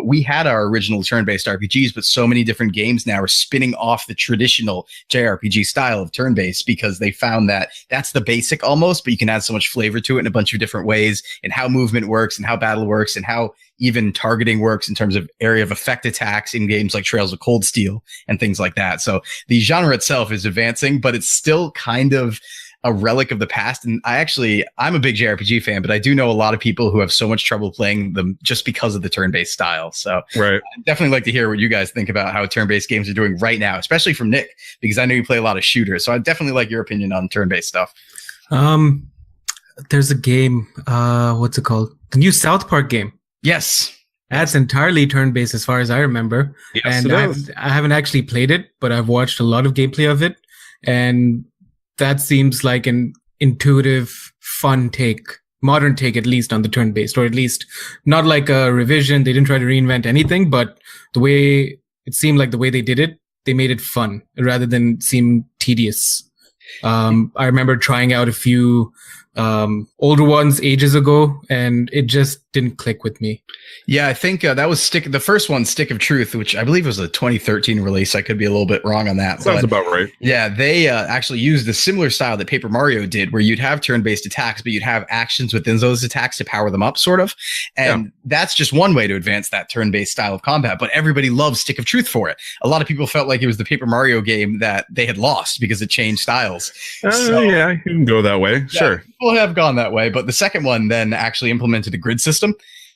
[SPEAKER 2] we had our original turn-based RPGs, but so many different games now are spinning off the traditional JRPG style of turn-based, because they found that that's the basic almost, but you can add so much flavor to it in a bunch of different ways, and how movement works and how battle works and how even targeting works in terms of area of effect attacks in games like Trails of Cold Steel and things like that. So the genre itself is advancing, but it's still kind of a relic of the past. And I'm a big JRPG fan, but I do know a lot of people who have so much trouble playing them just because of the turn-based style. So
[SPEAKER 1] right.
[SPEAKER 2] I'd definitely like to hear what you guys think about how turn-based games are doing right now, especially from Nick, because I know you play a lot of shooters. So I'd definitely like your opinion on turn-based stuff.
[SPEAKER 3] There's a game, what's it called? The new South Park game.
[SPEAKER 2] Yes.
[SPEAKER 3] That's entirely turn-based as far as I remember.
[SPEAKER 1] Yes,
[SPEAKER 3] and I haven't actually played it, but I've watched a lot of gameplay of it. And that seems like an intuitive, fun take, modern take at least, on the turn-based, or at least not like a revision. They didn't try to reinvent anything, but the way it seemed like the way they did it, they made it fun rather than seem tedious. I remember trying out a few older ones ages ago, and it just didn't click with me.
[SPEAKER 2] Yeah, I think that was the first one, Stick of Truth, which I believe was a 2013 release. I could be a little bit wrong on that.
[SPEAKER 1] Sounds about right.
[SPEAKER 2] Yeah, they actually used a similar style that Paper Mario did, where you'd have turn-based attacks, but you'd have actions within those attacks to power them up, sort of. And that's just one way to advance that turn-based style of combat. But everybody loves Stick of Truth for it. A lot of people felt like it was the Paper Mario game that they had lost because it changed styles.
[SPEAKER 1] Yeah, you can go that way. Sure.
[SPEAKER 2] People have gone that way, but the second one then actually implemented a grid system,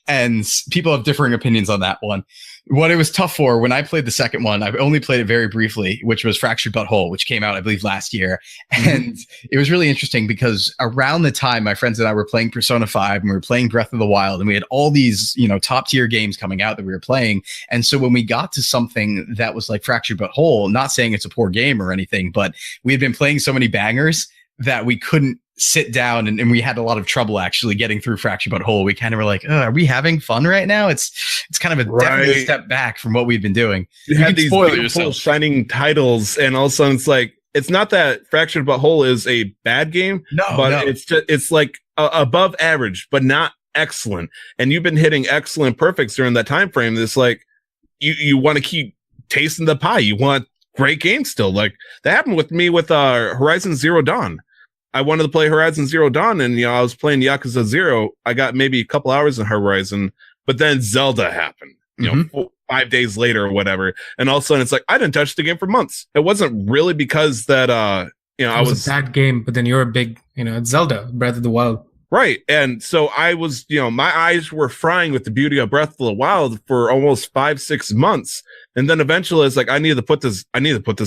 [SPEAKER 2] and people have differing opinions on that one. What it was tough for, when I played the second one, I've only played it very briefly, which was Fractured But Whole, which came out, I believe, last year. And it was really interesting because around the time my friends and I were playing Persona 5 and we were playing Breath of the Wild, and we had all these, top tier games coming out that we were playing. And so when we got to something that was like Fractured But Whole, not saying it's a poor game or anything, but we had been playing so many bangers that we couldn't sit down, and we had a lot of trouble actually getting through Fractured But Whole. We kind of were like, are we having fun right now? It's kind of a definite step back from what we've been doing.
[SPEAKER 1] You had these beautiful shining titles, and all of a sudden it's like, it's not that Fractured But Whole is a bad game, it's like above average, but not excellent. And you've been hitting excellent perfects during that time frame. It's like you want to keep tasting the pie. You want great games still. Like that happened with me with Horizon Zero Dawn. I wanted to play Horizon Zero Dawn, and I was playing Yakuza 0. I got maybe a couple hours in Horizon, but then Zelda happened, 5 days later or whatever. And all of a sudden it's like, I didn't touch the game for months. It wasn't really because that,
[SPEAKER 3] it was a bad game, but then you're a big, it's Zelda, Breath of the Wild.
[SPEAKER 1] Right. And so I was, my eyes were frying with the beauty of Breath of the Wild for almost 5-6 months. And then eventually it's like, I need to put this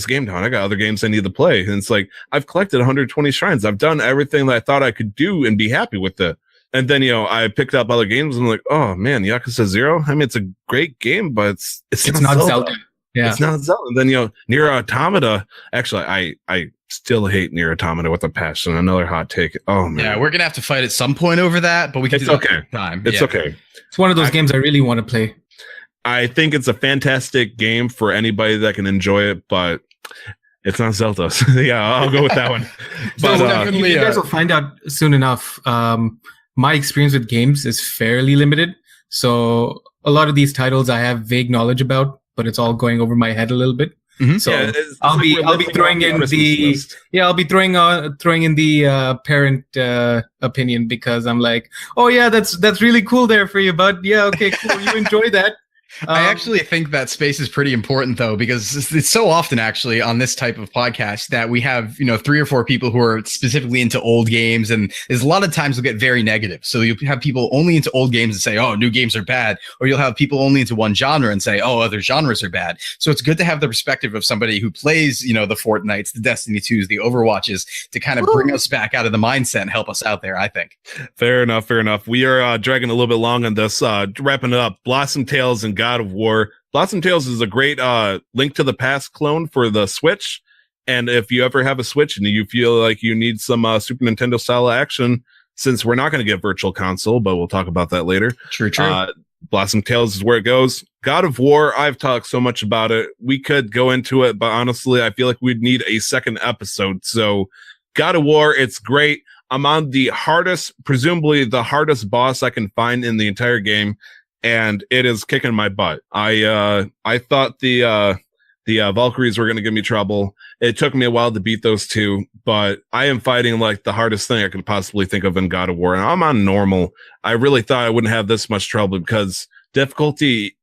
[SPEAKER 1] game down. I got other games I need to play. And it's like, I've collected 120 shrines. I've done everything that I thought I could do and be happy with it. And then, I picked up other games and I'm like, oh man, Yakuza 0. I mean, it's a great game, but it's not Zelda. Yeah. It's not Zelda. And then, Nier Automata. Actually, I still hate Nier Automata with a passion. Another hot take. Oh man.
[SPEAKER 2] Yeah, we're gonna have to fight at some point over that, but we can do that
[SPEAKER 1] okay.
[SPEAKER 2] Time.
[SPEAKER 1] It's okay.
[SPEAKER 3] It's one of those games I really want to play.
[SPEAKER 1] I think it's a fantastic game for anybody that can enjoy it, but it's not Zelda. Yeah, I'll go with that one.
[SPEAKER 3] But definitely, you guys will find out soon enough. My experience with games is fairly limited, so a lot of these titles I have vague knowledge about, but it's all going over my head a little bit.
[SPEAKER 1] Mm-hmm.
[SPEAKER 3] So yeah, I'll be throwing in the parent opinion, because I'm like, oh yeah, that's really cool there for you, bud. Yeah, okay, cool. You enjoy that.
[SPEAKER 2] I actually think that space is pretty important, though, because it's so often actually on this type of podcast that we have, 3 or 4 people who are specifically into old games. And there's a lot of times we'll get very negative. So you'll have people only into old games and say, oh, new games are bad. Or you'll have people only into one genre and say, oh, other genres are bad. So it's good to have the perspective of somebody who plays, the Fortnites, the Destiny 2s, the Overwatches, to kind of bring us back out of the mindset and help us out there, I think.
[SPEAKER 1] Fair enough. We are dragging a little bit long on this. Wrapping it up. Blossom Tales and God of War. Blossom Tales is a great Link to the Past clone for the Switch. And if you ever have a Switch and you feel like you need some Super Nintendo style action, since we're not going to get Virtual Console, but we'll talk about that later.
[SPEAKER 2] True.
[SPEAKER 1] Blossom Tales is where it goes. God of War, I've talked so much about it. We could go into it, but honestly, I feel like we'd need a second episode. So God of War, it's great. I'm on presumably the hardest boss I can find in the entire game, and it is kicking my butt. I thought the Valkyries were going to give me trouble. It took me a while to beat those two, but I am fighting like the hardest thing I could possibly think of in God of War, and I'm on normal. I really thought I wouldn't have this much trouble because difficulty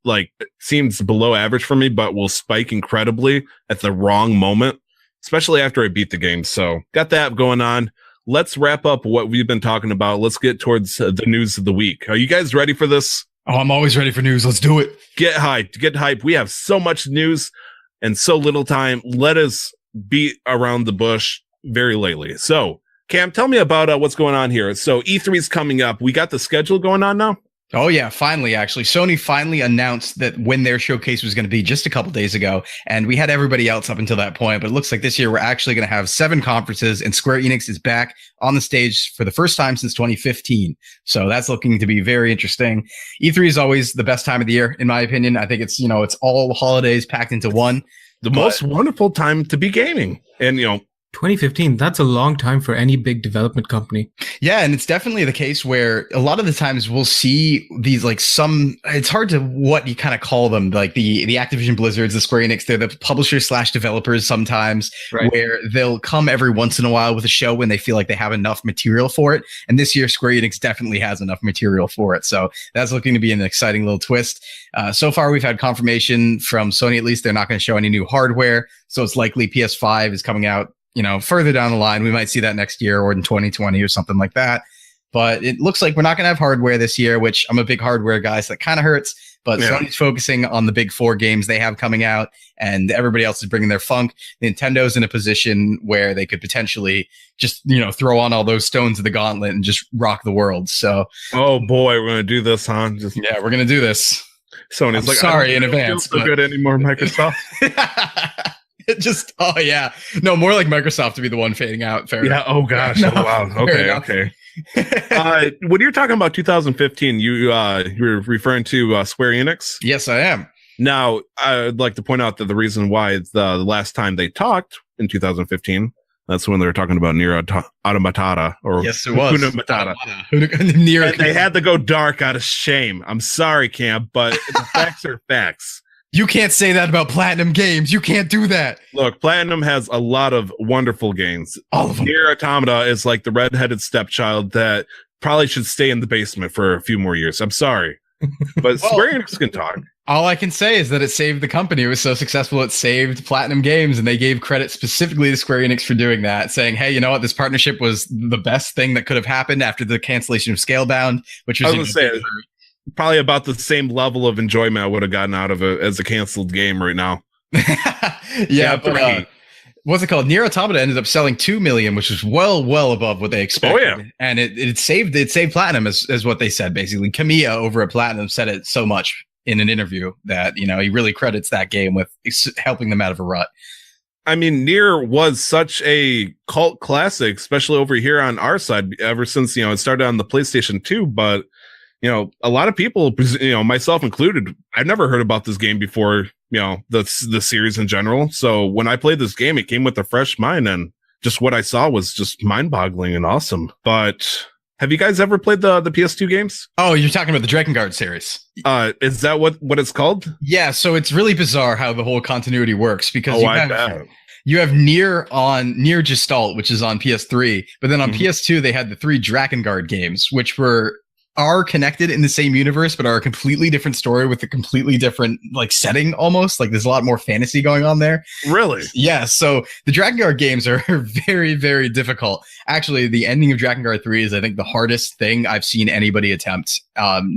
[SPEAKER 1] seems below average for me, but will spike incredibly at the wrong moment, especially after I beat the game. So got that going on. Let's wrap up what we've been talking about. Let's get towards the news of the week. Are you guys ready for this?
[SPEAKER 2] Oh, I'm always ready for news. Let's do it.
[SPEAKER 1] Get hyped. We have so much news and so little time. Let us beat around the bush very lately. So, Cam, tell me about what's going on here. So E3 is coming up. We got the schedule going on now?
[SPEAKER 2] Oh, yeah, finally, actually. Sony finally announced that when their showcase was going to be just a couple days ago, and we had everybody else up until that point, but it looks like this year we're actually going to have 7 conferences, and Square Enix is back on the stage for the first time since 2015. So that's looking to be very interesting. E3 is always the best time of the year, in my opinion. I think it's, it's all holidays packed into one.
[SPEAKER 1] The most wonderful time to be gaming. And,
[SPEAKER 3] 2015, that's a long time for any big development company.
[SPEAKER 2] Yeah, and it's definitely the case where a lot of the times we'll see these it's hard to what you kind of call them, like the Activision Blizzards, the Square Enix, they're the publishers / developers sometimes, right, where they'll come every once in a while with a show when they feel like they have enough material for it. And this year, Square Enix definitely has enough material for it. So that's looking to be an exciting little twist. So far, we've had confirmation from Sony, at least, they're not going to show any new hardware. So it's likely PS5 is coming out further down the line. We might see that next year or in 2020 or something like that. But it looks like we're not going to have hardware this year, which I'm a big hardware guy, so that kind of hurts. But yeah, Sony's focusing on the big 4 games they have coming out, and everybody else is bringing their funk. Nintendo's in a position where they could potentially just, throw on all those stones of the gauntlet and just rock the world. So,
[SPEAKER 1] oh boy, we're going to do this, huh?
[SPEAKER 2] Yeah, we're going to do this.
[SPEAKER 1] Sony's
[SPEAKER 2] sorry in advance.
[SPEAKER 1] Feel so good anymore, Microsoft.
[SPEAKER 2] Oh yeah, no, more like Microsoft to be the one fading out. Fair enough.
[SPEAKER 1] Oh gosh. No, oh wow. Okay. When you're talking about 2015, you're referring to Square Enix?
[SPEAKER 2] Yes, I am.
[SPEAKER 1] Now, I'd like to point out that the reason why the last time they talked in 2015, that's when they were talking about Nier Automata, or
[SPEAKER 2] yes, it was
[SPEAKER 1] Matata.
[SPEAKER 2] Nier.
[SPEAKER 1] They had to go dark out of shame. I'm sorry, Cam, but the facts are facts.
[SPEAKER 2] You can't say that about Platinum Games. You can't do that.
[SPEAKER 1] Look, Platinum has a lot of wonderful games.
[SPEAKER 2] All of them.
[SPEAKER 1] Nier Automata is like the redheaded stepchild that probably should stay in the basement for a few more years. I'm sorry. But Square Enix can talk.
[SPEAKER 2] All I can say is that it saved the company. It was so successful, it saved Platinum Games, and they gave credit specifically to Square Enix for doing that, saying, hey, you know what? This partnership was the best thing that could have happened after the cancellation of Scalebound, which was...
[SPEAKER 1] I was going to say, probably about the same level of enjoyment I would have gotten out of it as a canceled game right now.
[SPEAKER 2] Yeah, but... what's it called? Nier Automata ended up selling 2 million, which is well above what they expected.
[SPEAKER 1] Oh, yeah.
[SPEAKER 2] And it saved Platinum, as what they said, basically. Kamiya over at Platinum said it so much in an interview that, you know, he really credits that game with helping them out of a rut.
[SPEAKER 1] I mean, Nier was such a cult classic, especially over here on our side, ever since, you know, it started on the PlayStation 2. But, you know, a lot of people, you know, myself included, I've never heard about this game before, you know, the series in general. So when I played this game, it came with a fresh mind, and just what I saw was just mind boggling and awesome. But have you guys ever played the PS2 games?
[SPEAKER 2] Oh, you're talking about the Drakengard series.
[SPEAKER 1] Is that what it's called?
[SPEAKER 2] Yeah, so it's really bizarre how the whole continuity works, because you have Nier Gestalt, which is on PS3, but then on PS2 they had the 3 Drakengard games, which are connected in the same universe, but are a completely different story with a completely different like setting almost. Like there's a lot more fantasy going on there.
[SPEAKER 1] Really?
[SPEAKER 2] Yeah. So the Drakengard games are very, very difficult. Actually, the ending of Drakengard 3 is, I think, the hardest thing I've seen anybody attempt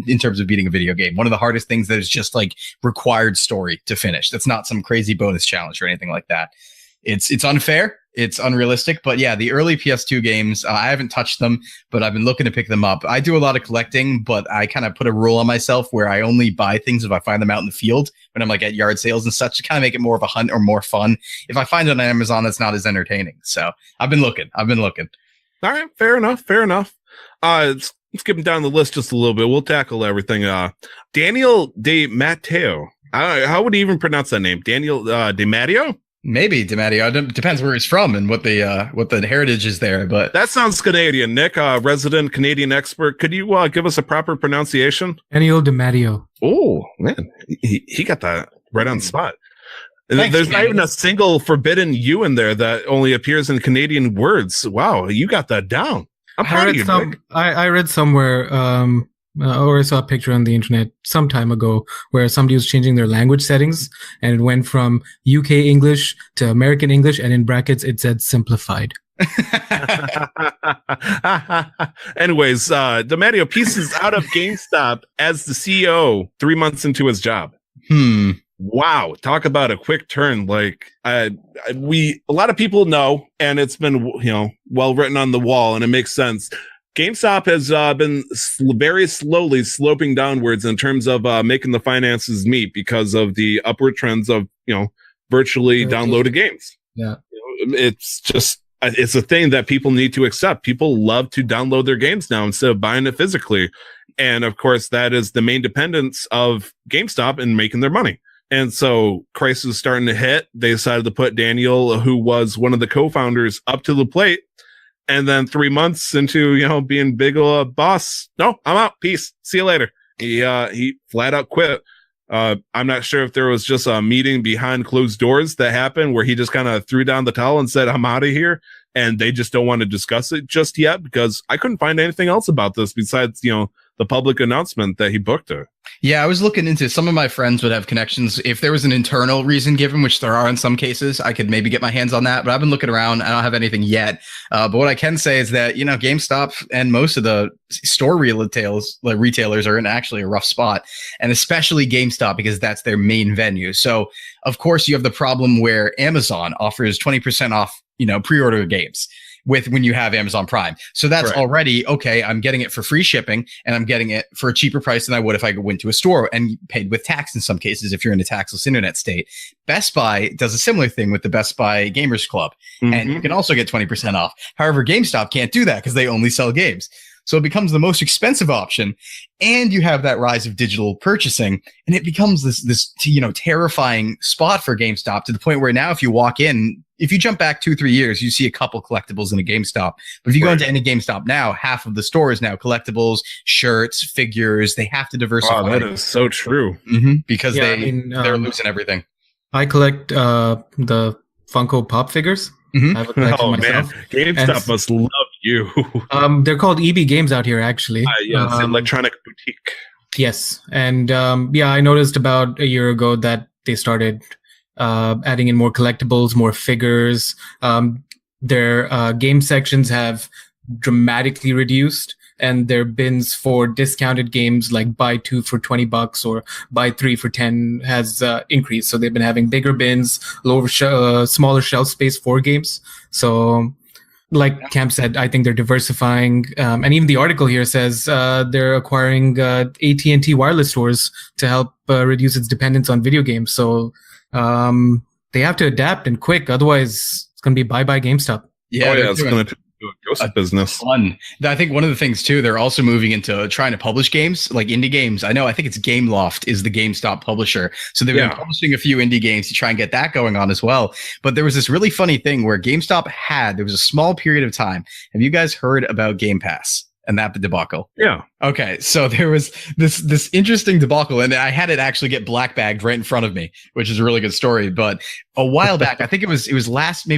[SPEAKER 2] in terms of beating a video game. One of the hardest things that is just like required story to finish. That's not some crazy bonus challenge or anything like that. It's unfair. It's unrealistic, but yeah, the early PS2 games, I haven't touched them, but I've been looking to pick them up. I do a lot of collecting, but I kind of put a rule on myself where I only buy things if I find them out in the field when I'm like at yard sales and such, to kind of make it more of a hunt or more fun. If I find it on Amazon, that's not as entertaining. So I've been looking. All
[SPEAKER 1] right, fair enoug. Let's skip down the list just a little bit. We'll tackle everything. Daniel De Matteo. How would he even pronounce that name? Daniel De Matteo?
[SPEAKER 2] Maybe DiMatteo. It depends where he's from and what the heritage is there. But
[SPEAKER 1] that sounds Canadian. Nick, resident Canadian expert, could you give us a proper pronunciation?
[SPEAKER 3] Daniel DiMatteo.
[SPEAKER 1] Oh man, he got that right on the spot.
[SPEAKER 2] Thanks,
[SPEAKER 1] there's not even a single forbidden U in there that only appears in Canadian words. Wow, you got that down. I'm proud of you, Nick.
[SPEAKER 3] I read somewhere, or I saw a picture on the internet some time ago where somebody was changing their language settings, and it went from UK English to American English, and in brackets it said simplified.
[SPEAKER 1] Anyways, DiMatteo pieces out of GameStop as the CEO 3 months into his job. Wow, talk about a quick turn. Like a lot of people know, and it's been, you know, well written on the wall, and it makes sense. GameStop has been very slowly sloping downwards in terms of making the finances meet because of the upward trends of, you know, virtually downloaded games.
[SPEAKER 3] Yeah,
[SPEAKER 1] you know, it's a thing that people need to accept. People love to download their games now instead of buying it physically, and of course that is the main dependence of GameStop in making their money. And so crisis is starting to hit. They decided to put Daniel, who was one of the co-founders, up to the plate. And then 3 months into, you know, being big boss, no, I'm out. Peace. See you later. He flat out quit. I'm not sure if there was just a meeting behind closed doors that happened where he just kind of threw down the towel and said, I'm out of here. And they just don't want to discuss it just yet, because I couldn't find anything else about this besides, you know, the public announcement that he booked it.
[SPEAKER 2] Yeah, I was looking into, some of my friends would have connections. If there was an internal reason given, which there are in some cases, I could maybe get my hands on that. But I've been looking around. I don't have anything yet. But what I can say is that, you know, GameStop and most of the store retailers are in actually a rough spot, and especially GameStop, because that's their main venue. So, of course, you have the problem where Amazon offers 20% off, you know, pre-order games when you have Amazon Prime. So that's already, okay, I'm getting it for free shipping, and I'm getting it for a cheaper price than I would if I went to a store and paid with tax in some cases if you're in a taxless internet state. Best Buy does a similar thing with the Best Buy Gamers Club, and you can also get 20% off. However, GameStop can't do that because they only sell games. So it becomes the most expensive option, and you have that rise of digital purchasing, and it becomes this you know, terrifying spot for GameStop, to the point where now if you walk in, if you jump back 2-3 years, you see a couple collectibles in a GameStop. But if you go into any GameStop now, half of the store is now collectibles, shirts, figures. They have to diversify.
[SPEAKER 1] Oh, that is so true.
[SPEAKER 2] Because they're losing everything.
[SPEAKER 3] I collect the Funko Pop figures. I have a collection myself.
[SPEAKER 1] Man, GameStop must love you.
[SPEAKER 3] They're called EB Games out here, actually.
[SPEAKER 1] Yes, Electronic Boutique.
[SPEAKER 3] Yes, and I noticed about a year ago that they started adding in more collectibles, more figures. Their game sections have dramatically reduced, and their bins for discounted games like buy 2 for $20 or buy 3 for 10 has increased. So they've been having bigger bins, smaller shelf space for games. So, like Cam said, I think they're diversifying, and even the article here says they're acquiring AT&T wireless stores to help reduce its dependence on video games. So they have to adapt and quick, otherwise it's going to be bye-bye GameStop.
[SPEAKER 2] Yeah,
[SPEAKER 1] it's going to do a ghost business.
[SPEAKER 2] Fun. I think one of the things too, they're also moving into trying to publish games, like indie games. I think it's Gameloft is the GameStop publisher. So they've been publishing a few indie games to try and get that going on as well. But there was this really funny thing where GameStop there was a small period of time. Have you guys heard about Game Pass and that debacle?
[SPEAKER 1] Yeah.
[SPEAKER 2] Okay, so there was this interesting debacle, and I had it actually get black bagged right in front of me, which is a really good story. But a while back, I think it was last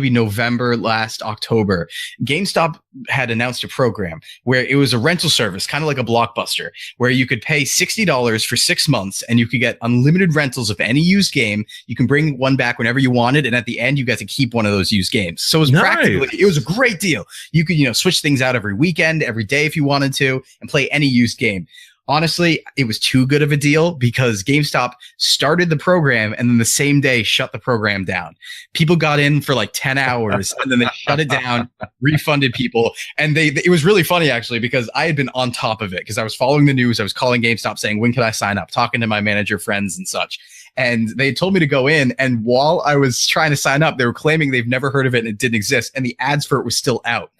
[SPEAKER 2] October, GameStop had announced a program where it was a rental service, kind of like a Blockbuster, where you could pay $60 for 6 months, and you could get unlimited rentals of any used game. You can bring one back whenever you wanted, and at the end, you got to keep one of those used games. So it was it was a great deal. You could switch things out every weekend, every day if you wanted to, and play any used game. Honestly, it was too good of a deal because GameStop started the program and then the same day shut the program down. People got in for like 10 hours and then they shut it down, refunded people. And it was really funny actually, because I had been on top of it because I was following the news. I was calling GameStop saying, when can I sign up? Talking to my manager friends and such. And they told me to go in. And while I was trying to sign up, they were claiming they've never heard of it and it didn't exist. And the ads for it was still out.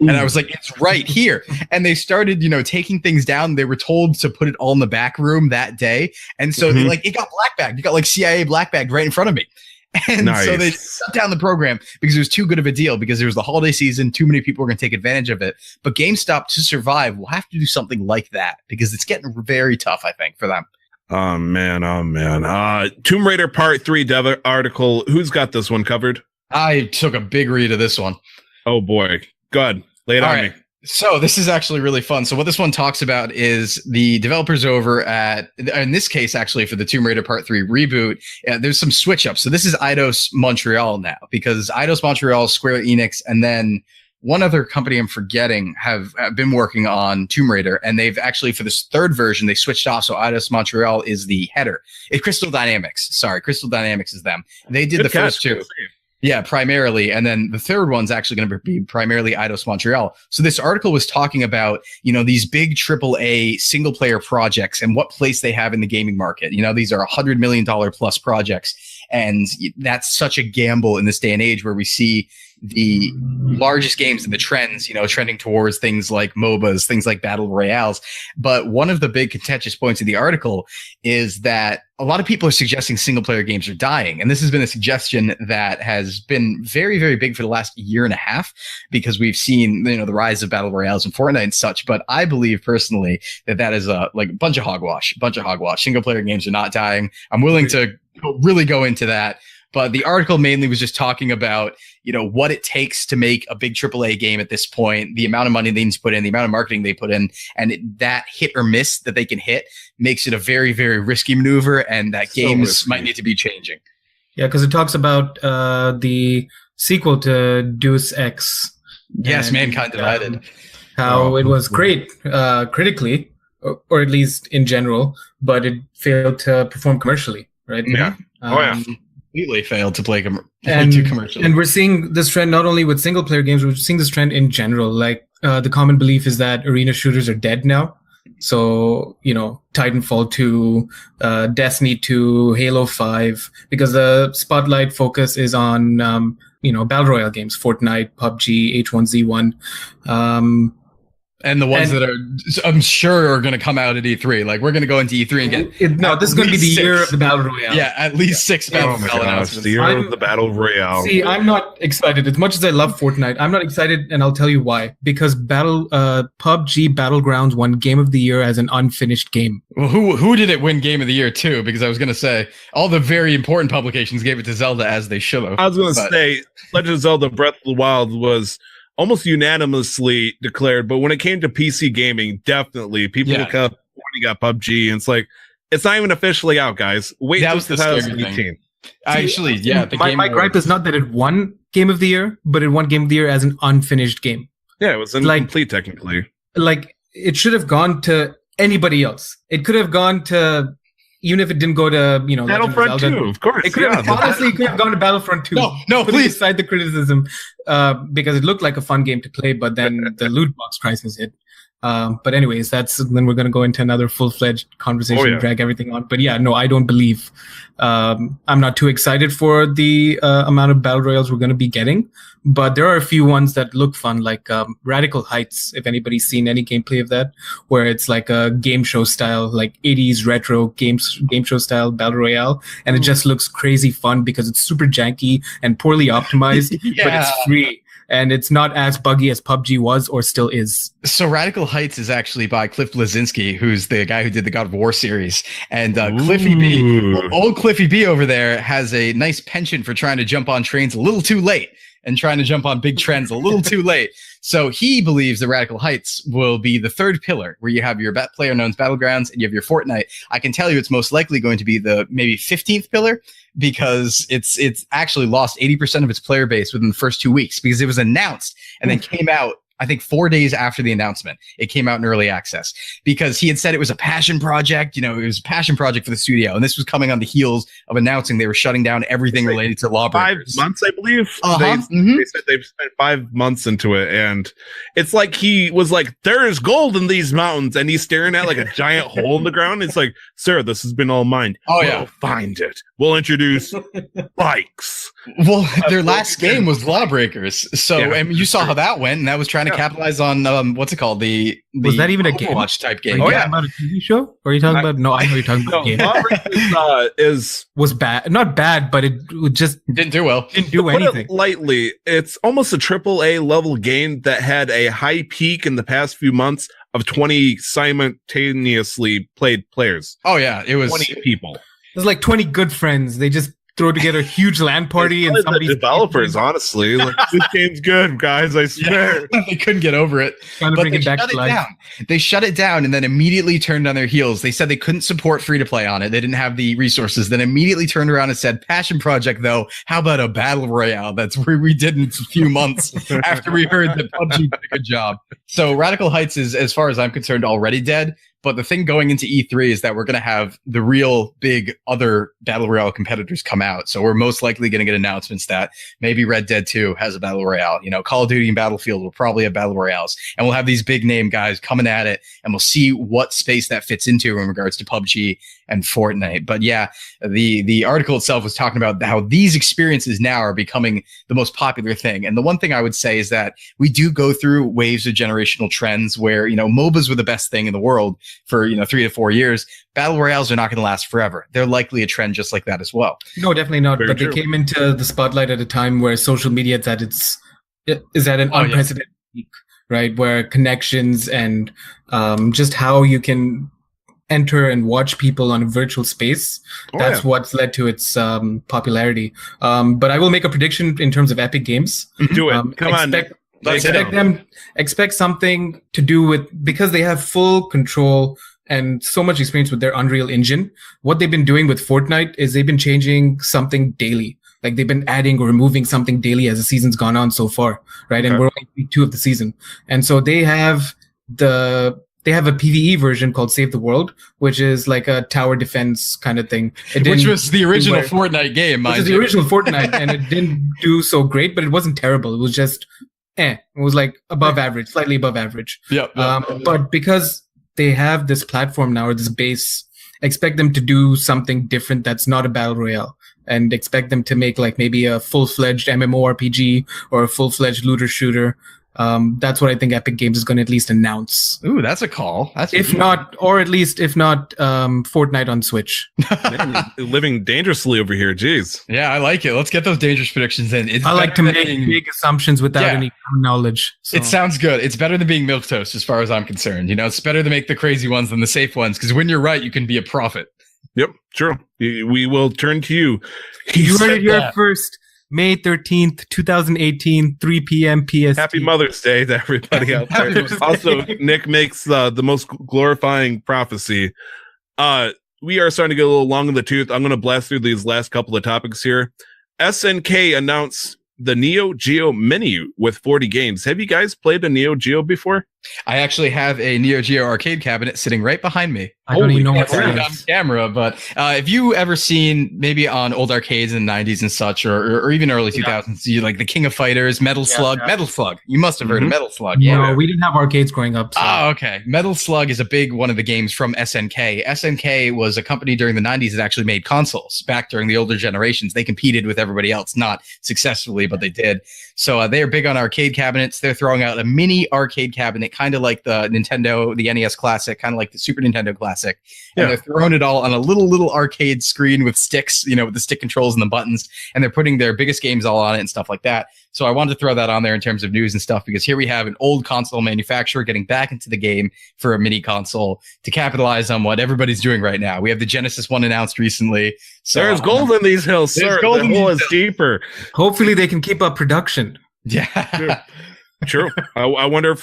[SPEAKER 2] And I was like, it's right here. And they started, taking things down. They were told to put it all in the back room that day. And so it got blackbagged. It got like CIA blackbagged right in front of me. And so they shut down the program because it was too good of a deal, because there was the holiday season. Too many people were going to take advantage of it. But GameStop, to survive, will have to do something like that because it's getting very tough, I think, for them.
[SPEAKER 1] Oh, man. Tomb Raider Part 3 dev article. Who's got this one covered?
[SPEAKER 2] I took a big read of this one.
[SPEAKER 1] Oh, boy. Good. Lay it on me.
[SPEAKER 2] So this is actually really fun. So what this one talks about is the developers over at, in this case, actually for the Tomb Raider Part 3 reboot, there's some switch ups. So this is Eidos Montreal now, because Eidos Montreal, Square Enix, and then one other company I'm forgetting have been working on Tomb Raider. And they've actually, for this third version, they switched off. So Eidos Montreal is the header. Crystal Dynamics. Sorry, Crystal Dynamics is them. They did the first two. Yeah, primarily. And then the third one's actually going to be primarily Eidos Montreal. So this article was talking about, these big AAA single player projects and what place they have in the gaming market. These are $100 million plus projects. And that's such a gamble in this day and age where we see the largest games and the trends, trending towards things like MOBAs, things like battle royales. But one of the big contentious points of the article is that a lot of people are suggesting single player games are dying. And this has been a suggestion that has been very, very big for the last year and a half, because we've seen, the rise of battle royales and Fortnite and such. But I believe personally that is a bunch of hogwash. Single player games are not dying. I'm willing to really go into that. But the article mainly was just talking about, what it takes to make a big AAA game at this point, the amount of money they need to put in, the amount of marketing they put in, and that hit or miss that they can hit makes it a very, very risky maneuver, and that games might need to be changing.
[SPEAKER 3] Yeah, because it talks about the sequel to Deus Ex.
[SPEAKER 2] Yes, Mankind Divided.
[SPEAKER 3] How it was great critically, or at least in general, but it failed to perform commercially, right?
[SPEAKER 1] Yeah.
[SPEAKER 2] Completely failed to play commercially.
[SPEAKER 3] And we're seeing this trend not only with single player games, we're seeing this trend in general. Like the common belief is that arena shooters are dead now. So, Titanfall 2, Destiny 2, Halo 5, because the spotlight focus is on, battle royale games, Fortnite, PUBG, H1Z1.
[SPEAKER 2] And the ones that I'm sure are going to come out at E3. Like, we're going to go into E3 and get...
[SPEAKER 3] this is going to be the year of the Battle Royale.
[SPEAKER 2] Yeah, at least 6 Battle Royale announcements.
[SPEAKER 1] The year of the Battle Royale.
[SPEAKER 3] See, I'm not excited. As much as I love Fortnite, I'm not excited, and I'll tell you why. Because PUBG Battlegrounds won Game of the Year as an unfinished game.
[SPEAKER 2] Well, who did it win Game of the Year, too? Because I was going to say, all the very important publications gave it to Zelda, as they should have.
[SPEAKER 1] I was going to say, Legend of Zelda Breath of the Wild was almost unanimously declared, but when it came to PC gaming, definitely people kept pointing we got PUBG, and it's like it's not even officially out, guys. Wait
[SPEAKER 2] That
[SPEAKER 1] till
[SPEAKER 2] was the scary thing.
[SPEAKER 1] 2018.
[SPEAKER 2] Actually, yeah. The
[SPEAKER 3] my gripe is not that it won Game of the Year, but it won Game of the Year as an unfinished game.
[SPEAKER 1] Yeah, it was incomplete technically.
[SPEAKER 3] Like it should have gone to anybody else. It could have gone to, even if it didn't go to, you know,
[SPEAKER 1] Battlefront 2, of course.
[SPEAKER 3] It could have honestly could have gone to Battlefront 2.
[SPEAKER 2] No,
[SPEAKER 3] Putting
[SPEAKER 2] please.
[SPEAKER 3] aside the criticism, because it looked like a fun game to play, but then the loot box crisis hit. But anyways, then we're going to go into another full-fledged conversation, drag everything on. But yeah, no, I don't believe. I'm not too excited for the amount of battle royales we're going to be getting, but there are a few ones that look fun, like Radical Heights. If anybody's seen any gameplay of that, where it's like a game show style, like 80s retro game show style battle royale, and it just looks crazy fun because it's super janky and poorly optimized, but it's free. And it's not as buggy as PUBG was or still is.
[SPEAKER 2] So Radical Heights is actually by Cliff Bleszinski, who's the guy who did the God of War series. And Cliffy B, old Cliffy B over there, has a nice penchant for trying to jump on trains a little too late and trying to jump on big trends a little too late. So he believes that Radical Heights will be the third pillar, where you have your PlayerUnknown's Battlegrounds and you have your Fortnite. I can tell you it's most likely going to be the maybe 15th pillar, because it's actually lost 80% of its player base within the first 2 weeks, because it was announced and then came out, I think 4 days after the announcement. It came out in early access because he had said it was a passion project. You know, it was a passion project for the studio. And this was coming on the heels of announcing they were shutting down everything related to Lawbreakers.
[SPEAKER 1] 5 months, I believe. They said they've spent 5 months into it. And it's like he was like, there is gold in these mountains. And he's staring at like a giant hole in the ground. It's like, sir, this has been all mine.
[SPEAKER 2] Oh, yeah.
[SPEAKER 1] We'll find it. We'll introduce bikes.
[SPEAKER 2] Well, their last game was Lawbreakers. So, and you saw how that went. And that was trying to capitalize on, what's it called?
[SPEAKER 3] Was that even a game?
[SPEAKER 2] Overwatch type game.
[SPEAKER 3] Are you talking about a TV show? Or are you talking about? No, I know you're talking about a game.
[SPEAKER 1] Lawbreakers
[SPEAKER 3] was bad. Not bad, but it just
[SPEAKER 2] didn't do well.
[SPEAKER 3] Didn't do anything.
[SPEAKER 1] Put it lightly, it's almost a AAA level game that had a high peak in the past few months of 20 simultaneously played players.
[SPEAKER 2] Oh yeah, it was
[SPEAKER 1] 20 people.
[SPEAKER 3] There's like 20 good friends. They just throw together a huge LAN party and somebody's
[SPEAKER 1] developers, honestly. Like, this game's good, guys. I swear.
[SPEAKER 2] Yeah, they couldn't get over it.
[SPEAKER 3] Trying to bring it back to life.
[SPEAKER 2] They shut it down and then immediately turned on their heels. They said they couldn't support free to play on it. They didn't have the resources. Then immediately turned around and said, passion project, though. How about a battle royale? That's where we did in a few months after we heard that PUBG did a good job. So Radical Heights is, as far as I'm concerned, already dead. But the thing going into E3 is that we're going to have the real big other Battle Royale competitors come out. So we're most likely going to get announcements that maybe Red Dead 2 has a Battle Royale. You know, Call of Duty and Battlefield will probably have Battle Royales. And we'll have these big name guys coming at it, and we'll see what space that fits into in regards to PUBG and Fortnite. But yeah, the article itself was talking about how these experiences now are becoming the most popular thing. And the one thing I would say is that we do go through waves of generational trends where, you know, MOBAs were the best thing in the world for, you know, 3 to 4 years. Battle royales are not going to last forever. They're likely a trend just like that as well.
[SPEAKER 3] No, definitely not. But they came into the spotlight at a time where social media is at an unprecedented peak, right? Where connections and just how you can enter and watch people on a virtual space. That's what's led to its popularity. But I will make a prediction in terms of Epic Games.
[SPEAKER 1] Do it. Come on.
[SPEAKER 3] Expect something to do with, because they have full control and so much experience with their Unreal Engine. What they've been doing with Fortnite is they've been changing something daily. Like they've been adding or removing something daily as the season's gone on so far, right? And we're only week 2 of the season. And so they have a PvE version called Save the World, which is like a tower defense kind of thing.
[SPEAKER 2] Which was the original Fortnite game,
[SPEAKER 3] Which is the original Fortnite, and it didn't do so great, but it wasn't terrible. It was just, it was like above average, slightly above average. But because they have this platform now, or this base, expect them to do something different that's not a battle royale, and expect them to make like maybe a full-fledged MMORPG or a full-fledged looter shooter. That's what I think Epic Games is going to at least announce.
[SPEAKER 2] Ooh, that's a call.
[SPEAKER 3] If not Fortnite on Switch.
[SPEAKER 1] Man, living dangerously over here. Jeez.
[SPEAKER 2] Yeah, I like it. Let's get those dangerous predictions in.
[SPEAKER 3] I like to make big assumptions without any knowledge. So.
[SPEAKER 2] It sounds good. It's better than being milquetoast as far as I'm concerned. You know, it's better to make the crazy ones than the safe ones, because when you're right, you can be a prophet.
[SPEAKER 1] Yep, true. We will turn to you.
[SPEAKER 3] You heard it here first. May 13th, 2018, 3 p.m. PST.
[SPEAKER 1] Happy Mother's Day to everybody out there. Also, Nick makes the most glorifying prophecy. We are starting to get a little long in the tooth. I'm going to blast through these last couple of topics here. SNK announced the Neo Geo menu with 40 games. Have you guys played a Neo Geo before?
[SPEAKER 2] I actually have a Neo Geo arcade cabinet sitting right behind me.
[SPEAKER 3] I don't even know what
[SPEAKER 2] Can't see
[SPEAKER 3] that
[SPEAKER 2] it on
[SPEAKER 3] is.
[SPEAKER 2] camera, but if you ever seen maybe on old arcades in the 90s and such, or even early 2000s, you like the King of Fighters, Metal Slug,
[SPEAKER 3] yeah.
[SPEAKER 2] Metal Slug. You must have heard of
[SPEAKER 1] Mhm.
[SPEAKER 2] Metal Slug.
[SPEAKER 3] No, we didn't have arcades growing up. So.
[SPEAKER 2] Oh, okay. Metal Slug is a big one of the games from SNK. SNK was a company during the 90s that actually made consoles back during the older generations. They competed with everybody else, not successfully, but they did. So they are big on arcade cabinets. They're throwing out a mini arcade cabinet, kind of like the Nintendo, the NES Classic, kind of like the Super Nintendo Classic. And they're throwing it all on a little arcade screen with sticks, with the stick controls and the buttons. And they're putting their biggest games all on it and stuff like that. So I wanted to throw that on there in terms of news and stuff, because here we have an old console manufacturer getting back into the game for a mini console to capitalize on what everybody's doing right now. We have the Genesis one announced recently. So
[SPEAKER 1] There's gold in these hills,
[SPEAKER 2] there's
[SPEAKER 1] sir.
[SPEAKER 2] gold
[SPEAKER 1] The
[SPEAKER 2] in
[SPEAKER 1] hole
[SPEAKER 2] these
[SPEAKER 1] is deeper.
[SPEAKER 3] Hopefully they can keep up production.
[SPEAKER 2] Yeah.
[SPEAKER 1] True. I wonder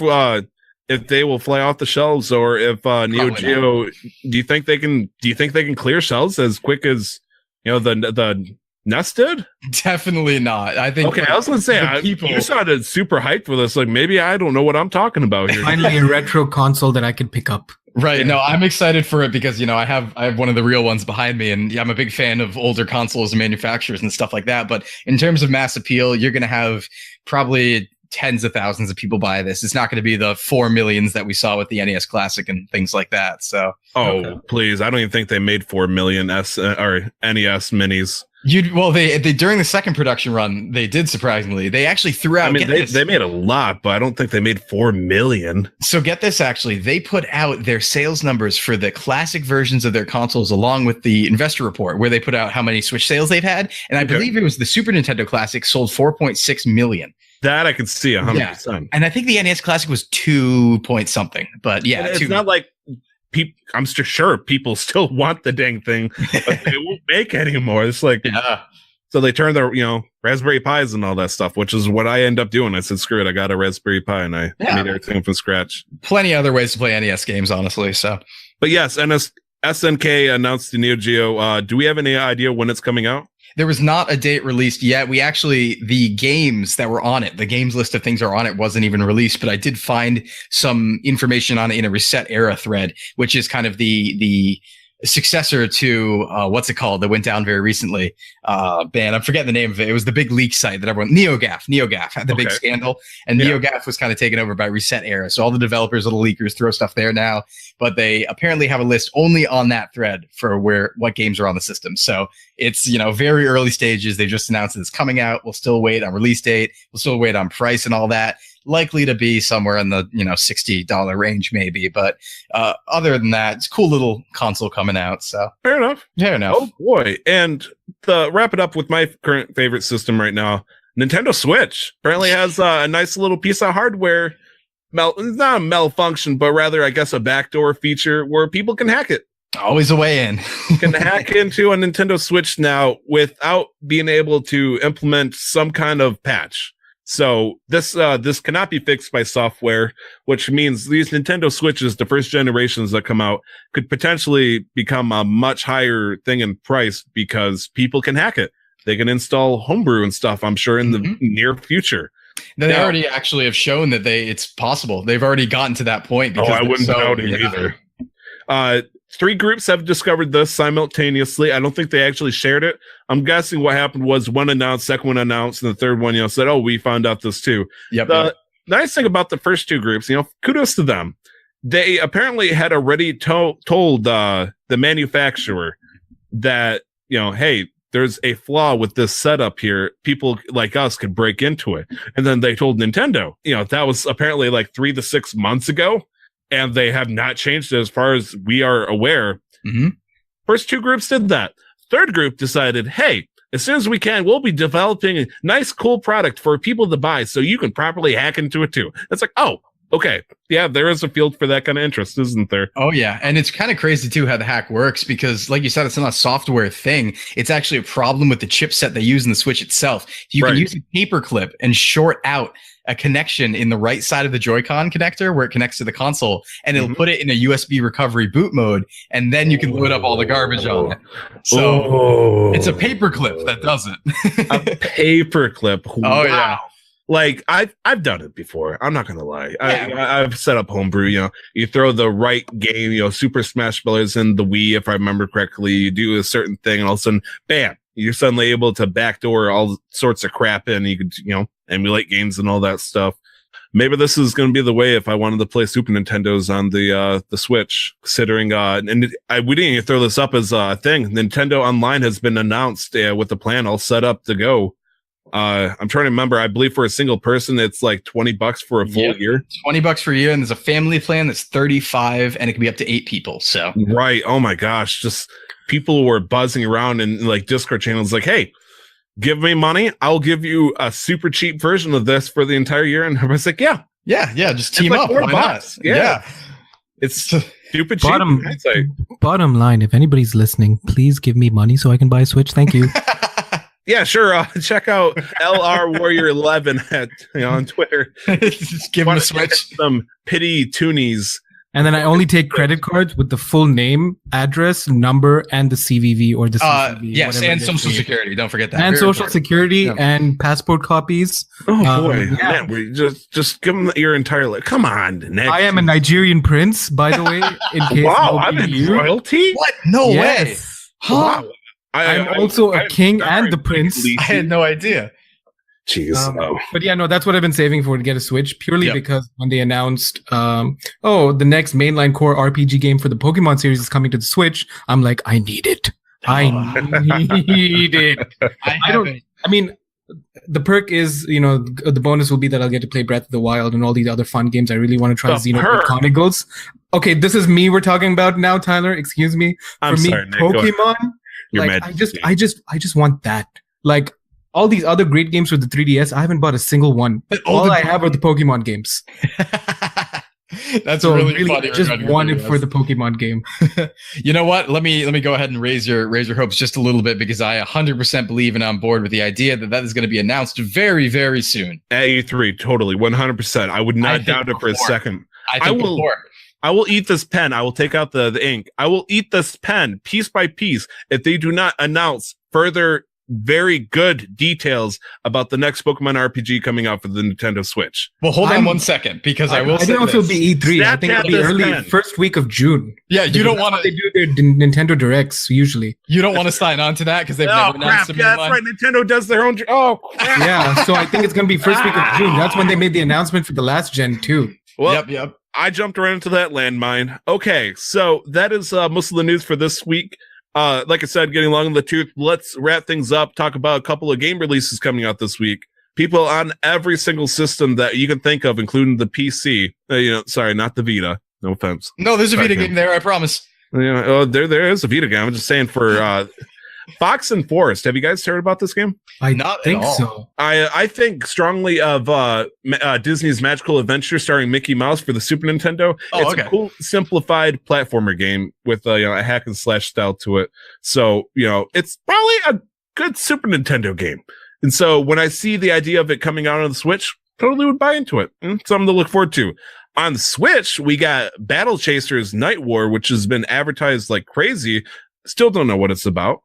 [SPEAKER 1] if they will fly off the shelves, or if Neo
[SPEAKER 2] Probably
[SPEAKER 1] Geo. Do you think they can clear shelves as quick as the NES did?
[SPEAKER 2] Definitely not. I think.
[SPEAKER 1] Okay, I was gonna say you sounded super hyped for this. Like maybe I don't know what I'm talking about here.
[SPEAKER 3] Finally, a retro console that I could pick up.
[SPEAKER 2] Right. No, I'm excited for it because, I have one of the real ones behind me, and I'm a big fan of older consoles and manufacturers and stuff like that. But in terms of mass appeal, you're going to have probably tens of thousands of people buy this. It's not going to be the 4 millions that we saw with the NES Classic and things like that. So,
[SPEAKER 1] Please. I don't even think they made 4 million NES minis.
[SPEAKER 2] They during the second production run, they did surprisingly. They actually threw out.
[SPEAKER 1] I mean, they made a lot, but I don't think they made 4 million.
[SPEAKER 2] So get this, actually, they put out their sales numbers for the classic versions of their consoles along with the investor report, where they put out how many Switch sales they've had. And I believe it was the Super Nintendo Classic sold 4.6 million.
[SPEAKER 1] That I could see 100%.
[SPEAKER 2] And I think the NES Classic was 2 point something. But yeah,
[SPEAKER 1] it's not like I'm sure people still want the dang thing, but they won't make anymore. It's like, so they turn their, Raspberry Pis and all that stuff, which is what I end up doing. I said, screw it. I got a Raspberry Pi and I made everything from scratch.
[SPEAKER 2] Plenty of other ways to play NES games, honestly. So,
[SPEAKER 1] but yes, SNK announced the Neo Geo. Do we have any idea when it's coming out?
[SPEAKER 2] There was not a date released yet. The games that were on it, the games list of things that are on it wasn't even released, but I did find some information on it in a Reset Era thread, which is kind of the successor to what's it called that went down very recently. I'm forgetting the name of it. It was the big leak site that everyone NeoGAF had the big scandal, and NeoGAF was kind of taken over by Reset Era. So all the developers, little leakers, throw stuff there now, but they apparently have a list only on that thread for what games are on the system. So it's very early stages. They just announced that it's coming out. We'll still wait on release date. We'll still wait on price and all that. Likely to be somewhere in the $60 range maybe, but other than that, it's a cool little console coming out. So
[SPEAKER 1] fair enough.
[SPEAKER 2] Oh
[SPEAKER 1] boy! And to wrap it up with my current favorite system right now, Nintendo Switch apparently has a nice little piece of hardware. It's not a malfunction, but rather, I guess, a backdoor feature where people can hack it.
[SPEAKER 2] Always a way in.
[SPEAKER 1] Can hack into a Nintendo Switch now without being able to implement some kind of patch. So this cannot be fixed by software, which means these Nintendo Switches, the first generations that come out, could potentially become a much higher thing in price because people can hack it. They can install homebrew and stuff, I'm sure, in the near future.
[SPEAKER 2] They already actually have shown that it's possible. They've already gotten to that point. Because
[SPEAKER 1] I wouldn't doubt it either. 3 groups have discovered this simultaneously. I don't think they actually shared it. I'm guessing what happened was one announced, second one announced, and the third one, said, "Oh, we found out this too." The nice thing about the first 2 groups, kudos to them. They apparently had already told the manufacturer that, hey, there's a flaw with this setup here. People like us could break into it. And then they told Nintendo, that was apparently like 3 to 6 months ago. And they have not changed it as far as we are aware. First 2 groups did that. Third group decided, hey, as soon as we can, we'll be developing a nice, cool product for people to buy so you can properly hack into it too. It's like, oh, Okay. Yeah, there is a field for that kind of interest, isn't there?
[SPEAKER 2] Oh yeah, and it's kind of crazy too how the hack works because, like you said, it's not a software thing. It's actually a problem with the chipset they use in the Switch itself. You can use a paperclip and short out a connection in the right side of the Joy-Con connector where it connects to the console, and it'll put it in a USB recovery boot mode, and then you can load up all the garbage on it. So it's a paperclip that does it.
[SPEAKER 1] A paperclip.
[SPEAKER 2] Oh yeah.
[SPEAKER 1] Like I've done it before. I'm not gonna lie. I've set up homebrew. You throw the right game. Super Smash Bros. In the Wii, if I remember correctly. You do a certain thing, and all of a sudden, bam! You're suddenly able to backdoor all sorts of crap in. You could emulate games and all that stuff. Maybe this is going to be the way if I wanted to play Super Nintendos on the Switch. Considering we didn't even throw this up as a thing. Nintendo Online has been announced with the plan all set up to go. I'm trying to remember. I believe for a single person, it's like $20 for a full year.
[SPEAKER 2] $20 for a year, and there's a family plan that's $35, and it can be up to 8 people. So
[SPEAKER 1] right. Oh my gosh, just people were buzzing around in like Discord channels, like, "Hey, give me money. I'll give you a super cheap version of this for the entire year." And everybody's like, "Yeah,
[SPEAKER 2] just team up. Why not?
[SPEAKER 1] Yeah, it's stupid cheap."
[SPEAKER 4] Bottom line, if anybody's listening, please give me money so I can buy a Switch. Thank you.
[SPEAKER 1] Yeah, sure. Check out LR Warrior 11 on Twitter.
[SPEAKER 2] Just give him a Switch.
[SPEAKER 1] Some pity toonies.
[SPEAKER 3] And then I only take credit cards with the full name, address, number, and the CVV or the CVV.
[SPEAKER 2] Yes, and Social Security. Don't forget that.
[SPEAKER 3] And Social Security and passport copies.
[SPEAKER 1] Oh boy, man! We just give them your entire life. Come on, Nick.
[SPEAKER 3] I am a Nigerian prince, by the way. In case
[SPEAKER 1] I'm in royalty.
[SPEAKER 2] What? No way. Huh?
[SPEAKER 1] Wow.
[SPEAKER 3] I'm also a king and the prince.
[SPEAKER 2] I had no idea.
[SPEAKER 1] Jeez.
[SPEAKER 3] But yeah, no, that's what I've been saving for to get a Switch, purely because when they announced, the next mainline core RPG game for the Pokemon series is coming to the Switch, I'm like, I need it. I need it. I mean, the perk is, the bonus will be that I'll get to play Breath of the Wild and all these other fun games. I really want to try Xenoblade Chronicles. Okay, this is me we're talking about now, Tyler. Excuse me.
[SPEAKER 1] I'm sorry, Nick,
[SPEAKER 3] Pokemon. I just want that. Like all these other great games for the 3DS, I haven't bought a single one. All I have are the Pokemon games.
[SPEAKER 2] That's so really funny.
[SPEAKER 3] I just want it for the Pokemon game.
[SPEAKER 2] You know what? Let me go ahead and raise your hopes just a little bit, because I 100% believe and I'm on board with the idea that is going to be announced very, very soon.
[SPEAKER 1] At E3, totally, 100%. I would not doubt it for a second.
[SPEAKER 2] I
[SPEAKER 1] will eat this pen. I will take out the ink. I will eat this pen piece by piece if they do not announce further very good details about the next Pokemon RPG coming out for the Nintendo Switch.
[SPEAKER 2] Well, hold on 1 second, because I will say
[SPEAKER 3] don't know if it'll be E3. I think it'll be early first week of June.
[SPEAKER 2] Yeah, you don't want to.
[SPEAKER 3] They do their Nintendo Directs usually.
[SPEAKER 2] You don't want to sign on to that because they've never announced them.
[SPEAKER 1] Yeah, that's right. Nintendo does their own. Oh, crap.
[SPEAKER 3] Yeah, so I think it's going to be first week of June. That's when they made the announcement for the last gen too.
[SPEAKER 1] Well, yep. I jumped right into that landmine. Okay, so that is most of the news for this week. Like I said, getting long in the tooth, let's wrap things up, talk about a couple of game releases coming out this week. People on every single system that you can think of, including the PC. Sorry, not the Vita. No offense.
[SPEAKER 2] No, there's a Vita game there, I promise.
[SPEAKER 1] There is a Vita game. I'm just saying for Fox and Forest. Have you guys heard about this game?
[SPEAKER 3] I think so.
[SPEAKER 1] I think strongly of Disney's Magical Adventure starring Mickey Mouse for the Super Nintendo. It's a cool, simplified platformer game with a hack and slash style to it. So, it's probably a good Super Nintendo game. And so when I see the idea of it coming out on the Switch, totally would buy into it. Something to look forward to. On the Switch, we got Battle Chasers Night War, which has been advertised like crazy. Still don't know what it's about.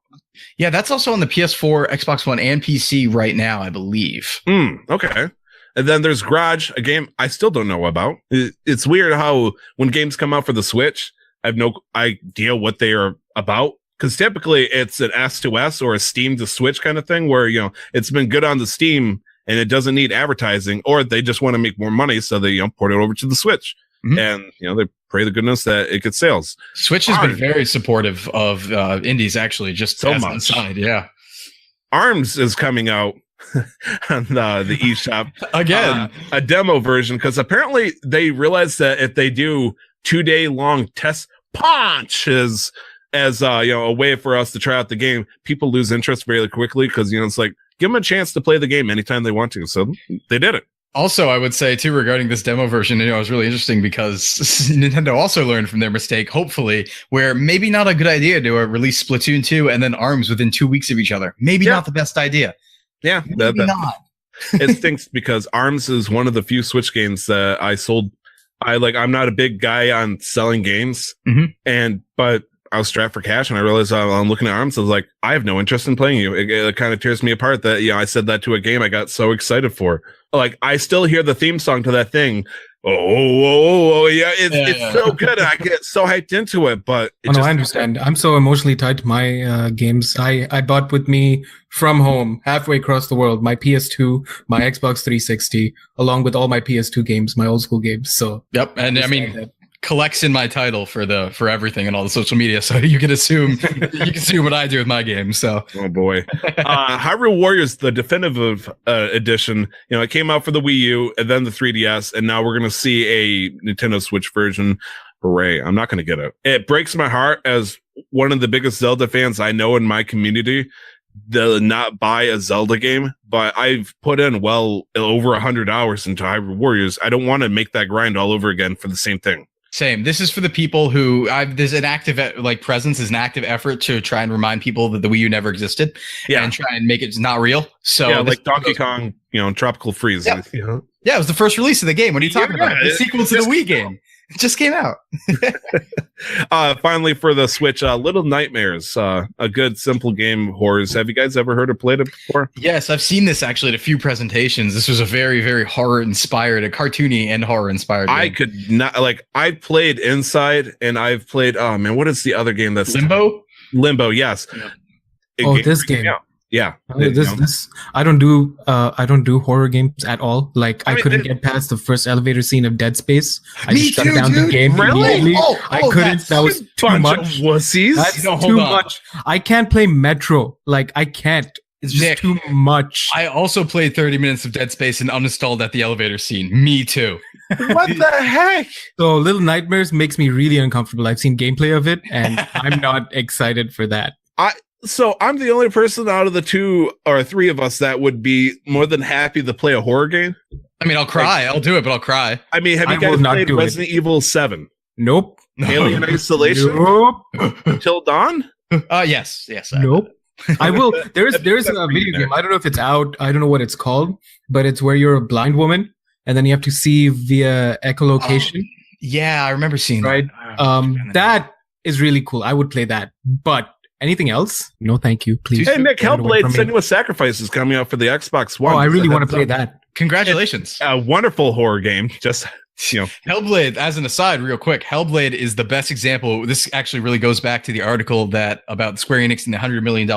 [SPEAKER 2] Yeah, that's also on the PS4, Xbox One, and PC right now, I believe.
[SPEAKER 1] Okay. And then there's Garage, a game I still don't know about. It's weird how when games come out for the Switch, I have no idea what they are about. Because typically it's an S2S or a Steam to Switch kind of thing where, it's been good on the Steam and it doesn't need advertising, or they just want to make more money. So they, port it over to the Switch. Mm-hmm. And, they pray to goodness that it gets sales.
[SPEAKER 2] Switch has been very supportive of indies, actually, just
[SPEAKER 1] so
[SPEAKER 2] as
[SPEAKER 1] much.
[SPEAKER 2] an aside, yeah.
[SPEAKER 1] ARMS is coming out on the eShop.
[SPEAKER 2] Again.
[SPEAKER 1] A demo version, because apparently they realized that if they do 2-day long test punches as a way for us to try out the game, people lose interest very quickly because, it's like, give them a chance to play the game anytime they want to. So they did it.
[SPEAKER 2] Also, I would say too regarding this demo version, it was really interesting because Nintendo also learned from their mistake, hopefully, where maybe not a good idea to release Splatoon 2 and then ARMS within 2 weeks of each other. Maybe not the best idea.
[SPEAKER 1] Yeah,
[SPEAKER 2] Maybe not.
[SPEAKER 1] It stinks because ARMS is one of the few Switch games that I sold. I'm not a big guy on selling games, but I was strapped for cash, and I realized I'm looking at ARMS. I was like, I have no interest in playing you. It kind of tears me apart that I said that to a game I got so excited for. Like, I still hear the theme song to that thing. Yeah, it's so good. I get so hyped into it, but
[SPEAKER 3] I understand. I'm so emotionally tied to my games. I bought with me from home, halfway across the world, my PS2, my Xbox 360, along with all my PS2 games, my old school games. So
[SPEAKER 2] yep, and I mean, collects in my title for everything and all the social media, so you can assume what I do with my games. So
[SPEAKER 1] oh boy. Hyrule Warriors, the definitive edition, it came out for the Wii U and then the 3DS, and now we're gonna see a Nintendo Switch version. Hooray. I'm not gonna get it. It breaks my heart as one of the biggest Zelda fans I know in my community to not buy a Zelda game, but I've put in well over 100 hours into Hyrule Warriors. I don't want to make that grind all over again for the same thing.
[SPEAKER 2] Same. This is for the people who there's an active presence, is an active effort to try and remind people that the Wii U never existed, and try and make it not real. So
[SPEAKER 1] like Donkey Kong, Tropical Freeze.
[SPEAKER 2] Yep. Yeah, it was the first release of the game. What are you talking about? The sequel to the Wii game. It just came out.
[SPEAKER 1] Finally, for the Switch, Little Nightmares, a good, simple game horrors. Have you guys ever heard or played it before?
[SPEAKER 2] Yes, I've seen this actually at a few presentations. This was a very, very horror-inspired, a cartoony and horror-inspired game.
[SPEAKER 1] I could not, I've played Inside, and I've played, what is the other game that's... Limbo, yes.
[SPEAKER 3] Yeah. This game.
[SPEAKER 1] Yeah.
[SPEAKER 3] This I don't do horror games at all. Like, I couldn't get past the first elevator scene of Dead Space. I just shut down the game immediately. I couldn't. That was too much.
[SPEAKER 1] Wussies.
[SPEAKER 3] That's too much. I can't play Metro. Like, I can't. It's just too much.
[SPEAKER 2] I also played 30 minutes of Dead Space and uninstalled at the elevator scene. Me too.
[SPEAKER 1] What the heck?
[SPEAKER 3] So Little Nightmares makes me really uncomfortable. I've seen gameplay of it, and I'm not excited for that.
[SPEAKER 1] So I'm the only person out of the 2 or 3 of us that would be more than happy to play a horror game.
[SPEAKER 2] I mean, I'll cry. I'll do it, but I'll cry.
[SPEAKER 1] I mean, have you guys played Resident Evil 7?
[SPEAKER 3] Nope.
[SPEAKER 1] Alien Isolation?
[SPEAKER 3] Nope.
[SPEAKER 1] Until Dawn?
[SPEAKER 2] Yes.
[SPEAKER 3] Nope. I will. There's a video game. I don't know if it's out. I don't know what it's called, but it's where you're a blind woman and then you have to see via echolocation.
[SPEAKER 2] Yeah, I remember seeing
[SPEAKER 3] that. Right. That is really cool. I would play that, but anything else? No, thank you. Please.
[SPEAKER 1] Hey, Nick, Hellblade Senua's Sacrifice is coming out for the Xbox One.
[SPEAKER 3] Oh, I really want to play that.
[SPEAKER 2] Congratulations.
[SPEAKER 1] It's a wonderful horror game. Just,
[SPEAKER 2] Hellblade, as an aside, real quick, Hellblade is the best example. This actually really goes back to the article about Square Enix and the $100 million,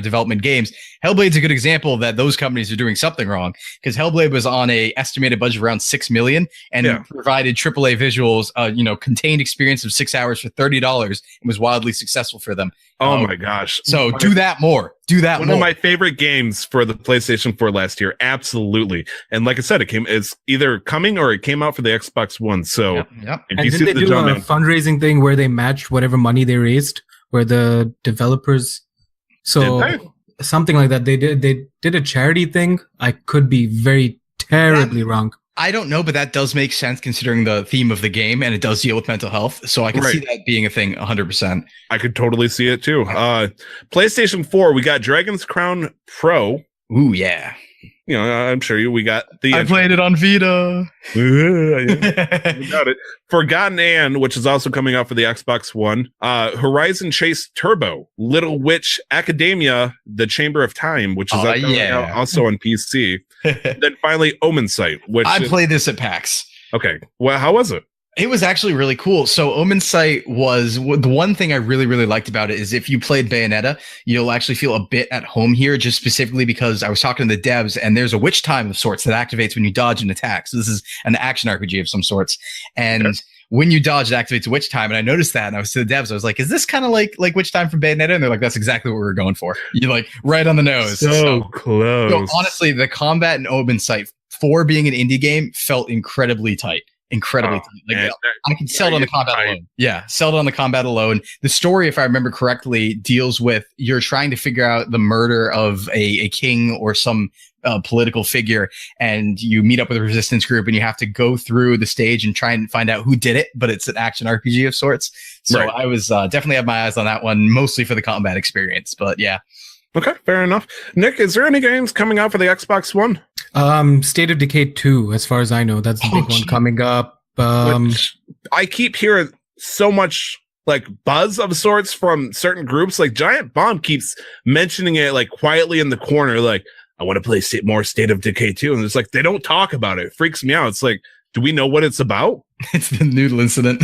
[SPEAKER 2] development games. Hellblade's a good example that those companies are doing something wrong, because Hellblade was on a estimated budget of around $6 million and provided AAA visuals, contained experience of 6 hours for $30 and was wildly successful for them.
[SPEAKER 1] Oh my gosh.
[SPEAKER 2] So do that more. One
[SPEAKER 1] of my favorite games for the PlayStation 4 last year. Absolutely. And like I said, it's either coming or it came out for the Xbox One. So
[SPEAKER 2] yep.
[SPEAKER 3] And did they do a fundraising thing where they matched whatever money they raised, where the developers, something like that. They did a charity thing. I could be very terribly wrong.
[SPEAKER 2] I don't know, but that does make sense considering the theme of the game, and it does deal with mental health. So I can see that being a thing 100%.
[SPEAKER 1] I could totally see it too. PlayStation 4, we got Dragon's Crown Pro.
[SPEAKER 2] Ooh, yeah.
[SPEAKER 1] I'm sure we got
[SPEAKER 2] I played it on Vita.
[SPEAKER 1] We got it. Forgotten Anne, which is also coming out for the Xbox One. Horizon Chase Turbo, Little Witch Academia, The Chamber of Time, which is also on PC. Then finally Omen Sight, which
[SPEAKER 2] I played this at PAX.
[SPEAKER 1] Okay. Well, how was it?
[SPEAKER 2] It was actually really cool. So Omen Sight was the one thing I really, really liked about it is if you played Bayonetta, you'll actually feel a bit at home here, just specifically because I was talking to the devs and there's a witch time of sorts that activates when you dodge an attack. So this is an action RPG of some sorts. And when you dodge, it activates a witch time. And I noticed that. And I was to the devs, I was like, is this kind of like witch time from Bayonetta? And they're like, that's exactly what we were going for. You're like right on the nose.
[SPEAKER 1] So close.
[SPEAKER 2] So honestly, the combat in Omen Sight, for being an indie game, felt incredibly tight. incredibly tight. Like,
[SPEAKER 1] man,
[SPEAKER 2] I can sell it on the combat
[SPEAKER 1] tight.
[SPEAKER 2] alone. Yeah, sell it on the combat alone. The story, if I remember correctly, deals with you're trying to figure out the murder of a king or some political figure, and you meet up with a resistance group, and you have to go through the stage and try and find out who did it. But it's an action RPG of sorts. So
[SPEAKER 1] Right.
[SPEAKER 2] I was definitely had my eyes on that one, mostly for the combat experience. But yeah,
[SPEAKER 1] Okay, fair enough. Nick, is there any games coming out for the Xbox One?
[SPEAKER 3] State of Decay 2, as far as I know, that's the big one coming up.
[SPEAKER 1] Which I keep hearing so much like buzz of sorts from certain groups. Like Giant Bomb keeps mentioning it like quietly in the corner, like, I want to play more State of Decay 2. And it's like, they don't talk about it. It freaks me out. It's like, do we know what it's about?
[SPEAKER 2] it's the noodle incident.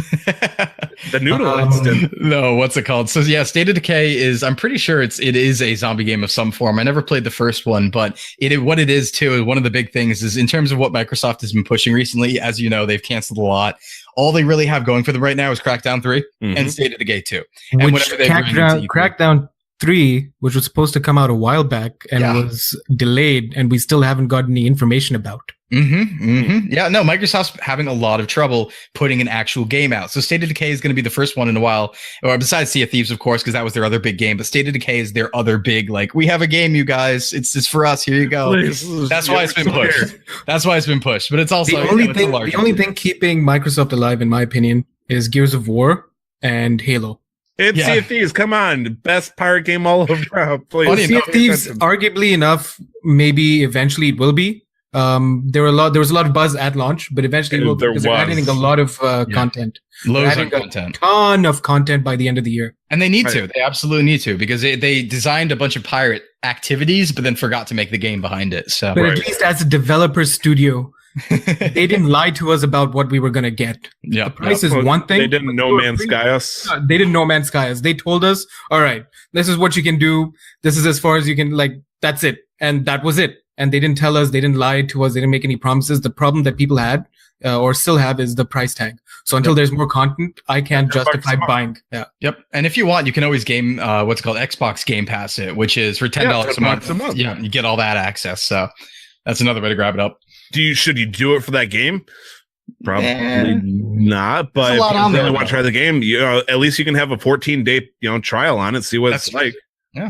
[SPEAKER 1] The noodle incident.
[SPEAKER 2] No, what's it called? So yeah, State of Decay is, I'm pretty sure it is a zombie game of some form. I never played the first one, but what it is too, one of the big things is in terms of what Microsoft has been pushing recently, as you know, they've canceled a lot. All they really have going for them right now is Crackdown 3 and State of Decay 2. And
[SPEAKER 3] which
[SPEAKER 2] whatever they bring into E3.
[SPEAKER 3] Crackdown 3, which was supposed to come out a while back and was delayed, and we still haven't got any information about.
[SPEAKER 2] Yeah, no, Microsoft's having a lot of trouble putting an actual game out. So State of Decay is going to be the first one in a while, or besides Sea of Thieves, of course, because that was their other big game. But State of Decay is their other big, like, we have a game, you guys. It's for us. Here you go.
[SPEAKER 1] Please.
[SPEAKER 2] That's why it's been pushed. That's why it's been pushed. But it's also
[SPEAKER 3] The only thing keeping Microsoft alive, in my opinion, is Gears of War and Halo.
[SPEAKER 1] It's Sea of Thieves. Come on. Best pirate game all over. Please.
[SPEAKER 3] Well, Sea of Thieves, arguably enough, maybe eventually it will be. There was a lot of buzz at launch, but eventually it will, because they're adding a lot of content.
[SPEAKER 2] Loads of content.
[SPEAKER 3] Ton of content by the end of the year.
[SPEAKER 2] And they need to. They absolutely need to, because they designed a bunch of pirate activities, but then forgot to make the game behind it. So,
[SPEAKER 3] but at least as a developer studio, they didn't lie to us about what we were going to get.
[SPEAKER 2] Yeah.
[SPEAKER 3] The price is one thing.
[SPEAKER 1] They didn't No Man's Sky us.
[SPEAKER 3] They didn't No Man's Sky us. They told us, all right, this is what you can do. This is as far as you can, like, that's it. And that was it. And they didn't tell us, they didn't lie to us, they didn't make any promises. The problem that people had or still have is the price tag. So until there's more content, I can't justify buying. Yeah.
[SPEAKER 2] Yep. And if you want, you can always game what's called Xbox Game Pass it, which is for $10 a month. Yeah, you get all that access. So that's another way to grab it up.
[SPEAKER 1] Should you do it for that game? Probably not. But if you really want to try the game, at least you can have a 14-day trial on it, see what it's like.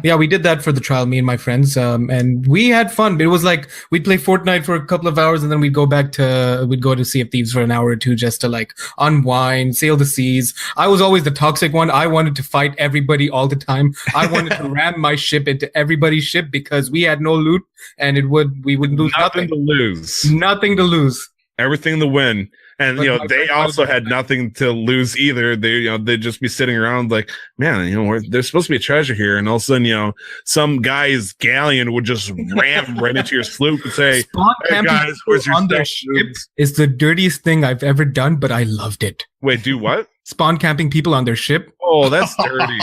[SPEAKER 3] Yeah, we did that for the trial, me and my friends, and we had fun. It was like we'd play Fortnite for a couple of hours, and then we'd go to Sea of Thieves for an hour or two just to like unwind, sail the seas. I was always the toxic one. I wanted to fight everybody all the time. I wanted to ram my ship into everybody's ship because we had no loot, and we wouldn't lose nothing
[SPEAKER 1] to lose.
[SPEAKER 3] Nothing to lose.
[SPEAKER 1] Everything to win. And they also had nothing to lose either. They'd just be sitting around like, man, there's supposed to be a treasure here, and all of a sudden, some guy's galleon would just ram right into your sloop and say,
[SPEAKER 3] "Hey guys, where's your on their ship?" Is the dirtiest thing I've ever done, but I loved it.
[SPEAKER 1] Wait, do what?
[SPEAKER 3] Spawn camping people on their ship.
[SPEAKER 1] Oh, that's dirty.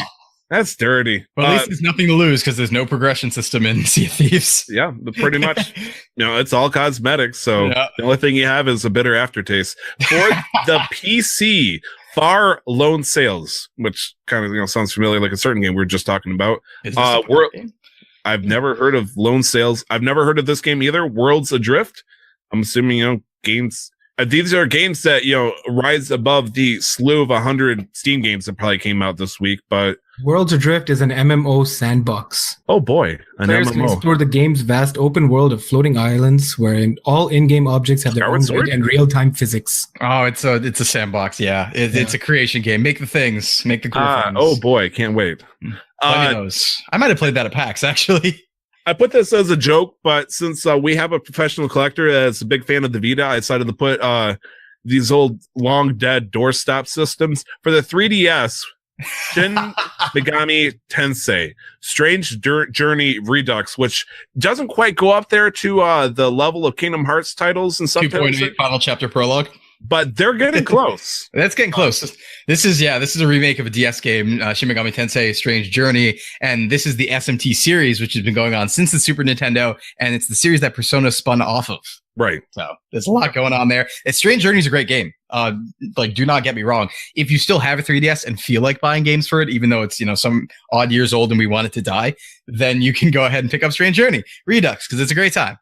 [SPEAKER 1] That's dirty.
[SPEAKER 2] Well, at least there's nothing to lose because there's no progression system in Sea of Thieves.
[SPEAKER 1] Yeah, pretty much. It's all cosmetics. So the only thing you have is a bitter aftertaste. For the PC, Far Lone Sales, which kind of sounds familiar, like a certain game we were just talking about. I've never heard of Lone Sales. I've never heard of this game either. Worlds Adrift. I'm assuming games. These are games that rise above the slew of 100 Steam games that probably came out this week, but.
[SPEAKER 3] Worlds Adrift is an MMO sandbox.
[SPEAKER 1] Oh boy,
[SPEAKER 3] Players can explore the game's vast open world of floating islands, wherein all in-game objects have their own weight and real-time physics.
[SPEAKER 2] Oh, it's a sandbox. Yeah, it's a creation game. Make the things, make the cool things.
[SPEAKER 1] Oh boy, can't wait.
[SPEAKER 2] I might have played that at PAX actually.
[SPEAKER 1] I put this as a joke, but since we have a professional collector that's a big fan of the Vita, I decided to put these old long dead doorstop systems for the 3DS. Shin Megami Tensei Strange Journey Redux, which doesn't quite go up there to the level of Kingdom Hearts titles and stuff.
[SPEAKER 2] 2.8 Final Chapter Prologue.
[SPEAKER 1] But they're getting close.
[SPEAKER 2] That's getting close. This is a remake of a DS game, Shin Megami Tensei Strange Journey, and this is the SMT series, which has been going on since the Super Nintendo, and it's the series that Persona spun off of.
[SPEAKER 1] Right.
[SPEAKER 2] So there's a lot going on there. Strange Journey is a great game. Do not get me wrong. If you still have a 3DS and feel like buying games for it, even though it's some odd years old and we want it to die, then you can go ahead and pick up Strange Journey Redux because it's a great time.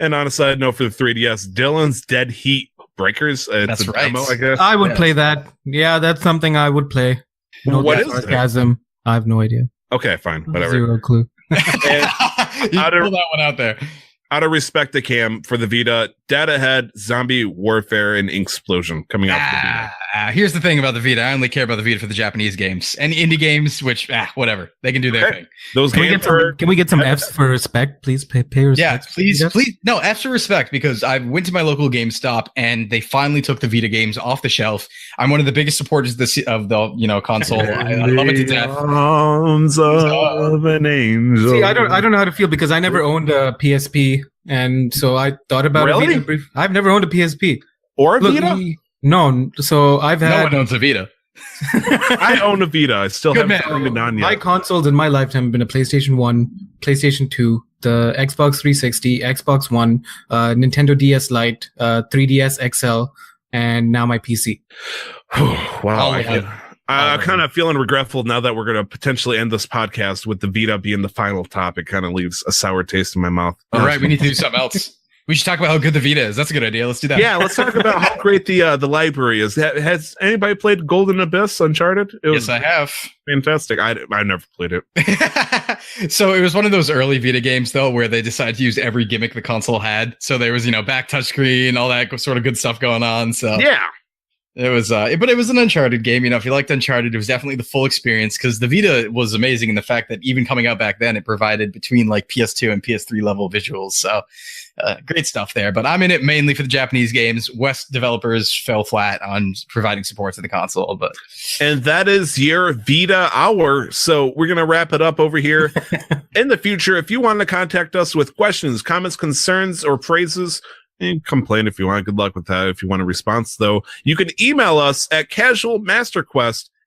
[SPEAKER 1] And on a side note for the 3DS, Dylan's Dead Heat Strikers. It's
[SPEAKER 2] That's
[SPEAKER 1] a
[SPEAKER 2] right.
[SPEAKER 1] demo, I guess.
[SPEAKER 3] I would
[SPEAKER 2] Yes.
[SPEAKER 3] play that. Yeah, that's something I would play. No
[SPEAKER 1] What is it?
[SPEAKER 3] sarcasm. I have no idea.
[SPEAKER 1] Okay, fine, whatever.
[SPEAKER 3] Zero clue.
[SPEAKER 2] you
[SPEAKER 1] Out of-
[SPEAKER 2] pull that one out there.
[SPEAKER 1] Out of respect to Cam for the Vita, Data Head, Zombie Warfare, and Inksplosion coming out for the Vita.
[SPEAKER 2] Here's the thing about the Vita. I only care about the Vita for the Japanese games and indie games, which whatever, they can do their
[SPEAKER 1] Okay.
[SPEAKER 2] thing.
[SPEAKER 1] Those
[SPEAKER 3] Can we
[SPEAKER 1] games
[SPEAKER 3] get some? Can we get some Fs for respect, please? Pay respect.
[SPEAKER 2] Yeah, please,
[SPEAKER 3] Yes.
[SPEAKER 2] please. No, extra respect because I went to my local GameStop and they finally took the Vita games off the shelf. I'm one of the biggest supporters of the console. I love it to death.
[SPEAKER 1] Arms of an angel.
[SPEAKER 3] See, I don't know how to feel because I never owned a PSP, and so I thought about
[SPEAKER 1] Really?
[SPEAKER 3] a Vita. I've never owned a PSP.
[SPEAKER 1] Or a
[SPEAKER 3] Look,
[SPEAKER 1] Vita?
[SPEAKER 3] no. So I've
[SPEAKER 2] No
[SPEAKER 3] had
[SPEAKER 2] one owns a Vita.
[SPEAKER 1] I own a Vita. I still
[SPEAKER 2] Good
[SPEAKER 1] haven't
[SPEAKER 2] man.
[SPEAKER 1] turned it on
[SPEAKER 3] my
[SPEAKER 1] yet.
[SPEAKER 3] consoles in my lifetime have been a PlayStation 1, PlayStation 2, the Xbox 360, Xbox One, Nintendo DS Lite, 3DS XL, and now my PC.
[SPEAKER 1] Wow.
[SPEAKER 2] All of it.
[SPEAKER 1] I'm kind of feeling regretful now that we're going to potentially end this podcast with the Vita being the final topic. Kind of leaves a sour taste in my mouth.
[SPEAKER 2] All right, we need to do something else. We should talk about how good the Vita is. That's a good idea. Let's do that.
[SPEAKER 1] Yeah, let's talk about how great the library is. Has anybody played Golden Abyss Uncharted? It was
[SPEAKER 2] Yes, I have.
[SPEAKER 1] fantastic. I never played it.
[SPEAKER 2] So it was one of those early Vita games though, where they decided to use every gimmick the console had. So there was, back touchscreen, all that sort of good stuff going on. So
[SPEAKER 1] Yeah.
[SPEAKER 2] it was, but it was an Uncharted game. If you liked Uncharted, it was definitely the full experience because the Vita was amazing in the fact that even coming out back then, it provided between like PS2 and PS3 level visuals. So great stuff there. But I'm in it mainly for the Japanese games. West developers fell flat on providing support to the console, but
[SPEAKER 1] And that is your Vita hour. So we're going to wrap it up over here. In the future, if you want to contact us with questions, comments, concerns, or praises, complain if you want. Good luck with that. If you want a response, though, you can email us at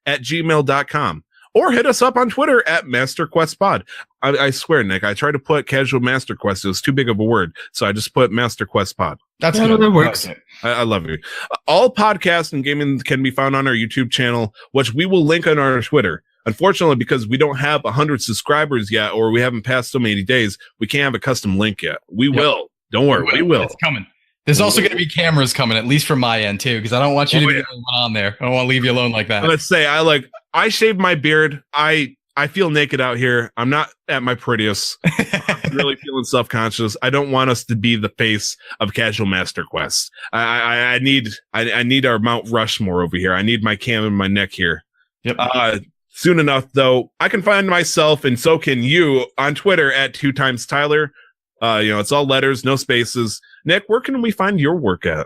[SPEAKER 1] casualmasterquest@gmail.com or hit us up on Twitter at MasterQuestPod. I swear, Nick, I tried to put Casual Master Quest. It was too big of a word. So I just put Master Quest Pod.
[SPEAKER 2] that's
[SPEAKER 3] Yeah,
[SPEAKER 2] good.
[SPEAKER 3] that works.
[SPEAKER 2] Okay.
[SPEAKER 1] I love you. All podcasts and gaming can be found on our YouTube channel, which we will link on our Twitter. Unfortunately, because we don't have 100 subscribers yet, or we haven't passed so many days, we can't have a custom link yet. We will. Don't worry. We will.
[SPEAKER 2] It's coming. There's also going to be cameras coming, at least from my end too, because I don't want you to
[SPEAKER 1] Oh,
[SPEAKER 2] be
[SPEAKER 1] yeah.
[SPEAKER 2] the only one on there. I don't want to leave you alone like that.
[SPEAKER 1] Let's say I shaved my beard. I feel naked out here. I'm not at my prettiest. I'm really feeling self-conscious. I don't want us to be the face of Casual Master Quest. I need our Mount Rushmore over here. I need my cam in my neck here.
[SPEAKER 2] Yep.
[SPEAKER 1] Soon enough, though, I can find myself, and so can you, on Twitter at 2timestyler. It's all letters, no spaces. Nick, where can we find your work at?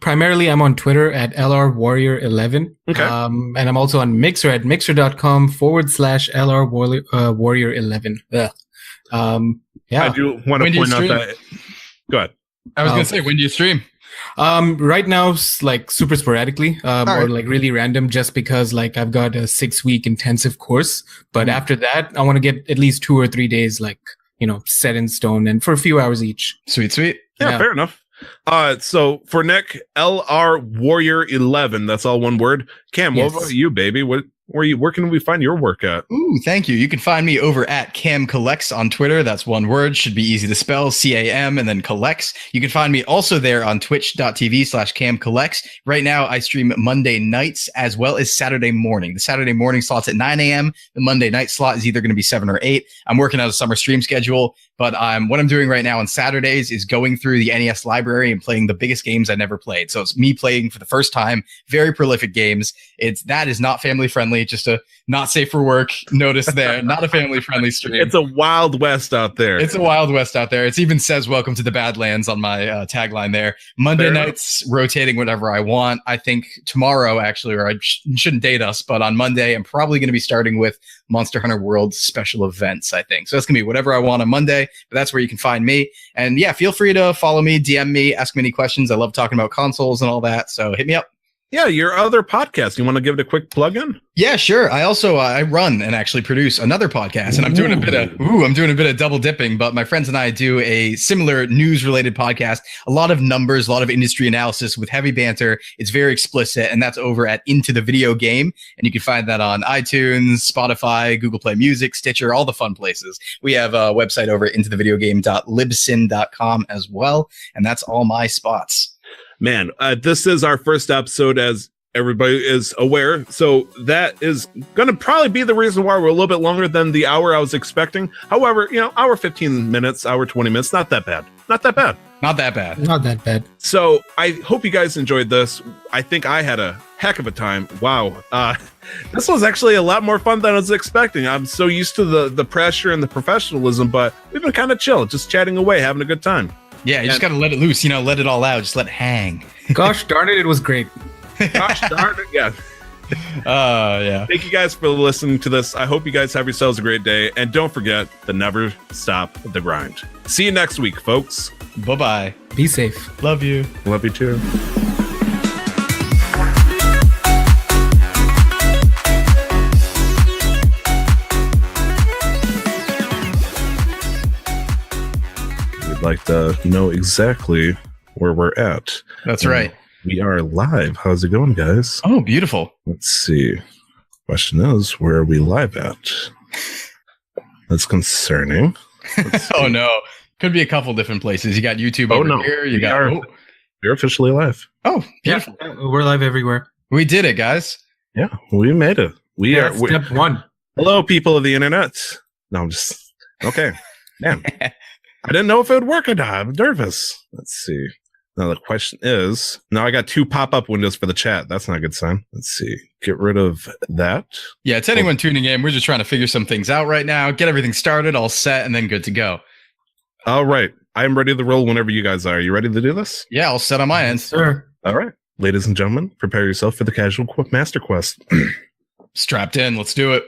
[SPEAKER 3] Primarily, I'm on Twitter at LRWarrior11.
[SPEAKER 1] Okay.
[SPEAKER 3] And I'm also on Mixer at mixer.com/LRWarrior11. Yeah.
[SPEAKER 1] I do want
[SPEAKER 2] When
[SPEAKER 1] to
[SPEAKER 2] do you
[SPEAKER 1] point out
[SPEAKER 2] stream?
[SPEAKER 1] that. Go ahead.
[SPEAKER 2] I was going to say, when do you stream?
[SPEAKER 3] Right now, like super sporadically, or
[SPEAKER 2] right.
[SPEAKER 3] like really random, just because like I've got a 6-week intensive course. But after that, I want to get at least 2 or 3 days, like, set in stone and for a few hours each.
[SPEAKER 2] Sweet, sweet.
[SPEAKER 1] Yeah,
[SPEAKER 3] Yeah.
[SPEAKER 1] fair enough. So for Nick, LR Warrior 11, that's all one word. Cam,
[SPEAKER 3] Yes.
[SPEAKER 1] what about you, baby? Where can we find your work at?
[SPEAKER 2] Ooh, thank you. You can find me over at Cam Collects on Twitter. That's one word. Should be easy to spell. CAM and then Collects. You can find me also there on twitch.tv/Cam Collects. Right now, I stream Monday nights as well as Saturday morning. The Saturday morning slot's at 9 a.m. The Monday night slot is either going to be 7 or 8. I'm working out a summer stream schedule, but what I'm doing right now on Saturdays is going through the NES library and playing the biggest games I never played. So it's me playing for the first time, very prolific games. That is not family friendly. Just a not safe for work notice there. Not a family friendly stream.
[SPEAKER 1] It's a Wild West out there.
[SPEAKER 2] It's a Wild West out there. It even says "Welcome to the Badlands" on my tagline there. Monday
[SPEAKER 1] Fair enough.
[SPEAKER 2] nights, rotating whatever I want. I think tomorrow, actually, or I shouldn't date us, but on Monday, I'm probably going to be starting with Monster Hunter World special events, I think. So that's going to be whatever I want on Monday, but that's where you can find me. And yeah, feel free to follow me, DM me, ask me any questions. I love talking about consoles and all that. So hit me up.
[SPEAKER 1] Yeah, your other podcast. You want to give it a quick plug in?
[SPEAKER 2] Yeah, sure. I also I run and actually produce another podcast, and I'm doing a bit of double dipping. But my friends and I do a similar news related podcast. A lot of numbers, a lot of industry analysis with heavy banter. It's very explicit, and that's over at Into the Video Game, and you can find that on iTunes, Spotify, Google Play Music, Stitcher, all the fun places. We have a website over at intothevideogame.libsyn.com as well, and that's all my spots.
[SPEAKER 1] Man, this is our first episode, as everybody is aware. So that is going to probably be the reason why we're a little bit longer than the hour I was expecting. However, hour 15 minutes, hour 20 minutes, not that bad. Not that bad.
[SPEAKER 2] Not that bad.
[SPEAKER 3] Not that bad.
[SPEAKER 1] So I hope you guys enjoyed this. I think I had a heck of a time. Wow. This was actually a lot more fun than I was expecting. I'm so used to the pressure and the professionalism, but we've been kind of chill, just chatting away, having a good time.
[SPEAKER 2] Yeah, you just got to let it loose, let it all out. Just let it hang.
[SPEAKER 3] Gosh darn it was great.
[SPEAKER 1] Gosh darn it. Yeah.
[SPEAKER 2] Yeah.
[SPEAKER 1] Thank you guys for listening to this. I hope you guys have yourselves a great day. And don't forget to never stop the grind. See you next week, folks.
[SPEAKER 2] Bye-bye.
[SPEAKER 3] Be safe.
[SPEAKER 2] Love you.
[SPEAKER 1] Love you too. We'd like to know exactly where we're at.
[SPEAKER 2] That's right.
[SPEAKER 1] We are live. How's it going, guys?
[SPEAKER 2] Oh, beautiful.
[SPEAKER 1] Let's see. Question is, where are we live at? That's concerning.
[SPEAKER 2] Oh, no. Could be a couple different places. You got YouTube over here. You
[SPEAKER 1] We're officially live.
[SPEAKER 2] Oh, beautiful.
[SPEAKER 3] Yeah, we're live everywhere.
[SPEAKER 2] We did it, guys.
[SPEAKER 1] Yeah, we made it. We are.
[SPEAKER 3] Step one.
[SPEAKER 1] Hello, people of the internet. No, I'm just okay. Man, I didn't know if it would work or not. I'm nervous. Let's see. Now the question is, now I got 2 pop-up windows for the chat. That's not a good sign. Let's see. Get rid of that.
[SPEAKER 2] Yeah, to anyone tuning in, we're just trying to figure some things out right now, get everything started, all set, and then good to go.
[SPEAKER 1] All right. I'm ready to roll whenever you guys are. You ready to do this?
[SPEAKER 2] Yeah, all set on my end.
[SPEAKER 3] Sure.
[SPEAKER 1] All right. Ladies and gentlemen, prepare yourself for the Casual Master Quest.
[SPEAKER 2] Strapped in. Let's do it.